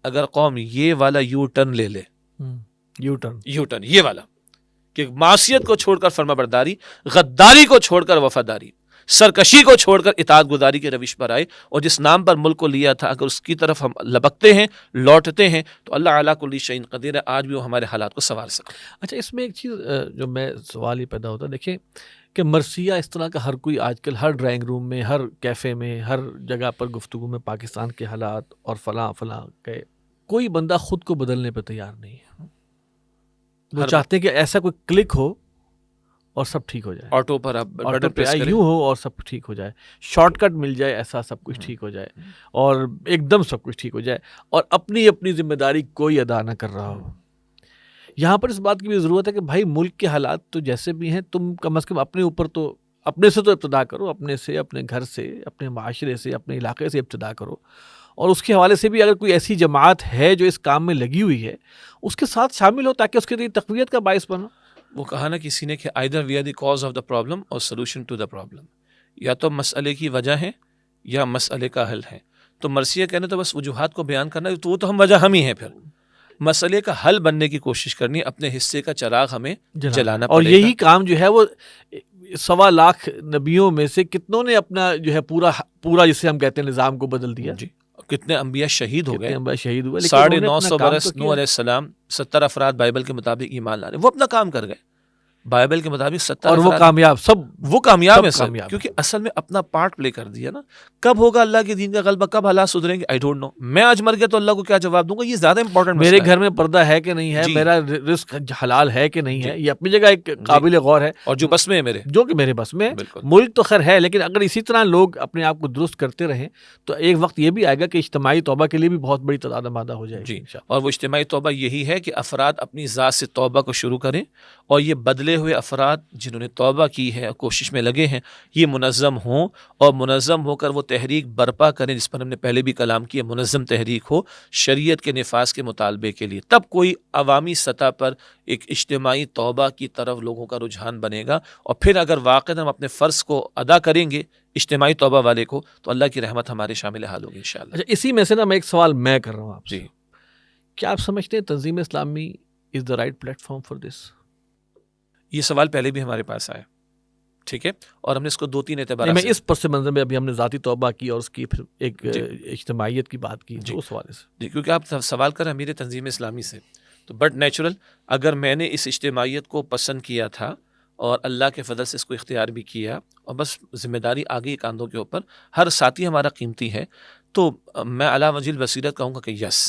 اگر قوم یہ والا یو ٹرن لے لے، یو ٹرن یہ والا کہ معصیت کو چھوڑ کر فرما برداری، غداری کو چھوڑ کر وفاداری، سرکشی کو چھوڑ کر اطاعت گزاری کے روش پر آئے اور جس نام پر ملک کو لیا تھا اگر اس کی طرف ہم لبکتے ہیں، لوٹتے ہیں، تو اللہ اعلیٰ کل شیء قدیر ہے، آج بھی وہ ہمارے حالات کو سنوار سکتا. اچھا، اس میں ایک چیز جو میں سوال ہی پیدا ہوتا ہے، دیکھیں کہ مرثیہ اس طرح کا ہر کوئی آج کل ہر ڈرائنگ روم میں، ہر کیفے میں، ہر جگہ پر گفتگو میں پاکستان کے حالات اور فلاں کہ کوئی بندہ خود کو بدلنے پہ تیار نہیں ہے. وہ چاہتے ہیں کہ ایسا کوئی کلک ہو اور سب ٹھیک ہو جائے، آٹو پر آٹو پہ یوں ہو اور سب ٹھیک ہو جائے، شارٹ کٹ مل جائے، ایسا سب کچھ ٹھیک ہو جائے اور ایک دم سب کچھ ٹھیک ہو جائے اور اپنی اپنی ذمہ داری کوئی ادا نہ کر رہا ہو. یہاں پر اس بات کی بھی ضرورت ہے کہ بھائی ملک کے حالات تو جیسے بھی ہیں، تم کم از کم اپنے اوپر تو اپنے سے تو ابتدا کرو، اپنے سے، اپنے گھر سے، اپنے معاشرے سے، اپنے علاقے سے ابتدا کرو. اور اس کے حوالے سے بھی اگر کوئی ایسی جماعت ہے جو اس کام میں لگی ہوئی ہے، اس کے ساتھ شامل ہو تاکہ اس کے لیے تقویت کا باعث بنو. وہ کہا نا کسی نے کہ either we are the cause of the problem or solution to the problem، یا تو مسئلے کی وجہ ہے یا مسئلے کا حل ہے. تو مرثیہ کہنے تو بس وجوہات کو بیان کرنا، تو وہ تو ہم وجہ ہم ہی ہیں. پھر مسئلے کا حل بننے کی کوشش کرنی، اپنے حصے کا چراغ ہمیں جلانا پڑے گا. اور یہی کام جو ہے وہ 1.25 لاکھ نبیوں میں سے کتنوں نے اپنا جو ہے پورا جسے ہم کہتے ہیں نظام کو بدل دیا. جی، کتنے انبیاء شہید ہو گئے، 950 برس نوح علیہ السلام 70 افراد بائبل کے مطابق ایمان لانے، وہ اپنا کام کر گئے. بائبل کے مطابق 70 اور وہ افراد کامیاب، سب وہ کامیاب ہیں سب سر، کامیاب کیونکہ اصل میں اپنا پارٹ پلے کر دیا نا. کب ہوگا اللہ کے دین کا غلبہ، کب حالات سدھریں گے، آئی ڈونٹ نو. میں آج مر گیا تو اللہ کو کیا جواب دوں گا، یہ زیادہ امپورٹنٹ مسئلہ میرے ہے. گھر میں پردہ ہے کہ نہیں ہے، جی. میرا رزق حلال ہے کہ نہیں ہے، جی. یہ اپنی جگہ ایک قابل غور ہے، اور جو بس میں ہے میرے. جو کہ میرے بس میں. بالکل. ملک تو خیر ہے، لیکن اگر اسی طرح لوگ اپنے آپ کو درست کرتے رہیں تو ایک وقت یہ بھی آئے گا کہ اجتماعی توبہ کے لیے بھی بہت بڑی تعداد آمادہ ہو جائے گی جی. انشاءاللہ. اور وہ اجتماعی توبہ یہی ہے کہ افراد اپنی ذات سے توبہ کو شروع کریں، اور یہ بدلے ہوئے افراد جنہوں نے توبہ کی ہے، کوشش میں لگے ہیں، یہ منظم ہوں، اور منظم ہو کر وہ تحریک برپا کریں جس پر ہم نے پہلے بھی کلام کیا. منظم تحریک ہو شریعت کے نفاذ کے مطالبے کے لیے، تب کوئی عوامی سطح پر ایک اجتماعی توبہ کی طرف لوگوں کا رجحان بنے گا. اور پھر اگر واقعی ہم اپنے فرض کو ادا کریں گے اجتماعی توبہ والے کو، تو اللہ کی رحمت ہمارے شامل حال ہوگی انشاءاللہ. اچھا، اسی میں سے نا میں ایک سوال میں کر رہا ہوں آپ سے. جی. کیا آپ سمجھتے ہیں Tanzeem Islami is the right platform for this? یہ سوال پہلے بھی ہمارے پاس آیا، ٹھیک ہے، اور ہم نے اس کو 2-3 اعتبارات میں سے اس پس منظر میں ابھی ہم نے ذاتی توبہ کی اور اس کی پھر ایک جی. اجتماعیت کی بات کی، جی. اس حوالے سے. جی، کیونکہ آپ سوال کر رہے ہیں امیر تنظیم اسلامی سے، تو بٹ نیچرل، اگر میں نے اس اجتماعیت کو پسند کیا تھا اور اللہ کے فضل سے اس کو اختیار بھی کیا، اور بس ذمہ داری آ گئی کاندھوں کے اوپر، ہر ساتھی ہمارا قیمتی ہے، تو میں علی وجہ البصیرت کہوں گا کہ یس.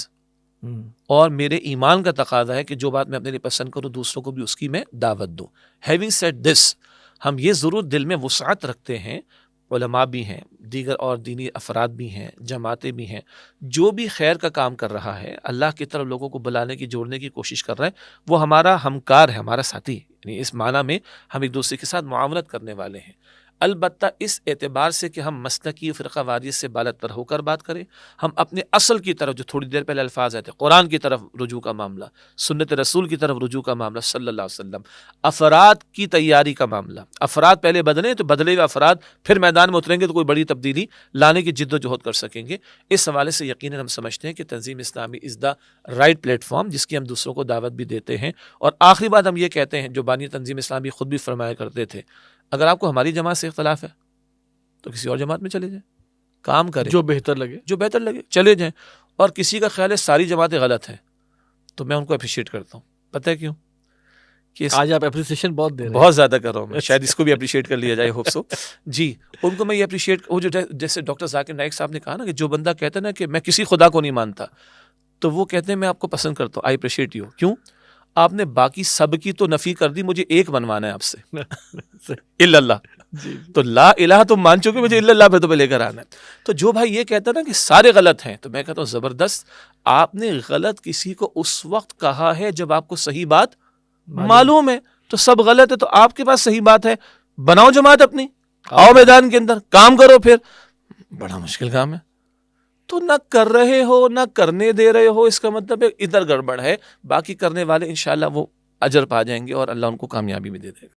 اور میرے ایمان کا تقاضا ہے کہ جو بات میں اپنے لیے پسند کروں دوسروں کو بھی اس کی میں دعوت دوں. ہیونگ سیڈ دس، ہم یہ ضرور دل میں وسعت رکھتے ہیں، علماء بھی ہیں، دیگر اور دینی افراد بھی ہیں، جماعتیں بھی ہیں، جو بھی خیر کا کام کر رہا ہے، اللہ کی طرف لوگوں کو بلانے کی، جوڑنے کی کوشش کر رہا ہے، وہ ہمارا ہمکار ہے، ہمارا ساتھی. یعنی اس معنی میں ہم ایک دوسرے کے ساتھ معاونت کرنے والے ہیں. البتہ اس اعتبار سے کہ ہم مسلکی فرقہ واریت سے بالاتر ہو کر بات کریں، ہم اپنے اصل کی طرف، جو تھوڑی دیر پہلے الفاظ آئے تھے، قرآن کی طرف رجوع کا معاملہ، سنت رسول کی طرف رجوع کا معاملہ صلی اللہ علیہ وسلم، افراد کی تیاری کا معاملہ، افراد پہلے بدلیں تو بدلے ہوئے افراد پھر میدان میں اتریں گے تو کوئی بڑی تبدیلی لانے کی جد و جہد کر سکیں گے. اس حوالے سے یقیناً ہم سمجھتے ہیں کہ تنظیم Islami is the right plate form جس کی ہم دوسروں کو دعوت بھی دیتے ہیں. اور آخری بات ہم یہ کہتے ہیں، جو بانی تنظیم اسلامی خود بھی فرمایا کرتے تھے، اگر آپ کو ہماری جماعت سے اختلاف ہے تو کسی اور جماعت میں چلے جائیں، کام کریں جو بہتر لگے، جو بہتر لگے چلے جائیں. اور کسی کا خیال ہے ساری جماعتیں غلط ہیں تو میں ان کو اپریشیٹ کرتا ہوں. پتہ ہے کیوں؟ کہ آج آپ اپریسیشن بہت دے رہے ہیں. بہت زیادہ کر رہا ہوں میں، شاید اس کو بھی اپریشیٹ کر لیا جائے، ہوپ سو. جی، ان کو میں یہ اپریشیٹ، وہ جو جیسے ڈاکٹر ذاکر نائک صاحب نے کہا نا کہ جو بندہ کہتا ہے نا کہ میں کسی خدا کو نہیں مانتا، تو وہ کہتے ہیں میں آپ کو پسند کرتا ہوں، آئی اپریشیٹ یو. کیوں؟ آپ نے باقی سب کی تو نفی کر دی، مجھے ایک بنوانا ہے آپ سے، الا اللہ. تو لا الہ تم مان چکے، مجھے الا اللہ پہ تو لے کر آنا ہے. تو جو بھائی یہ کہتا نا کہ سارے غلط ہیں، تو میں کہتا ہوں زبردست، آپ نے غلط کسی کو اس وقت کہا ہے جب آپ کو صحیح بات معلوم ہے. تو سب غلط ہے تو آپ کے پاس صحیح بات ہے، بناؤ جماعت اپنی، آؤ میدان کے اندر کام کرو. پھر بڑا مشکل کام ہے، تو نہ کر رہے ہو نہ کرنے دے رہے ہو، اس کا مطلب ہے ادھر گڑبڑ ہے. باقی کرنے والے انشاءاللہ وہ اجر پا جائیں گے اور اللہ ان کو کامیابی بھی دے دے گا.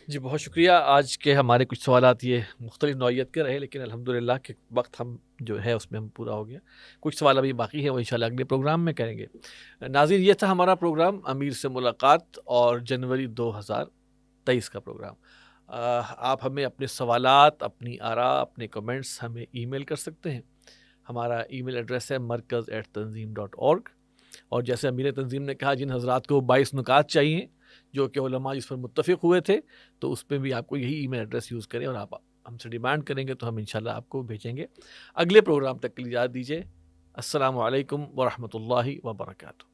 جی بہت شکریہ. آج کے ہمارے کچھ سوالات یہ مختلف نوعیت کے رہے، لیکن الحمدللہ کہ وقت ہم جو ہے اس میں ہم پورا ہو گیا. کچھ سوال ابھی باقی ہے، وہ انشاءاللہ اگلے پروگرام میں کریں گے. ناظرین، یہ تھا ہمارا پروگرام امیر سے ملاقات اور جنوری 2023 کا پروگرام. آپ ہمیں اپنے سوالات، اپنی آراء، اپنے کمنٹس ہمیں ای میل کر سکتے ہیں. ہمارا ای میل ایڈریس ہے markaz@tanzeem.org. اور جیسے امیر تنظیم نے کہا، جن حضرات کو 22 نکات چاہیے جو کہ علماء جس پر متفق ہوئے تھے، تو اس پہ بھی آپ کو یہی ای میل ایڈریس یوز کریں اور آپ ہم سے ڈیمانڈ کریں گے تو ہم انشاءاللہ آپ کو بھیجیں گے. اگلے پروگرام تک کے لیے اجازت دیجیے. السلام علیکم ورحمۃ اللہ وبرکاتہ.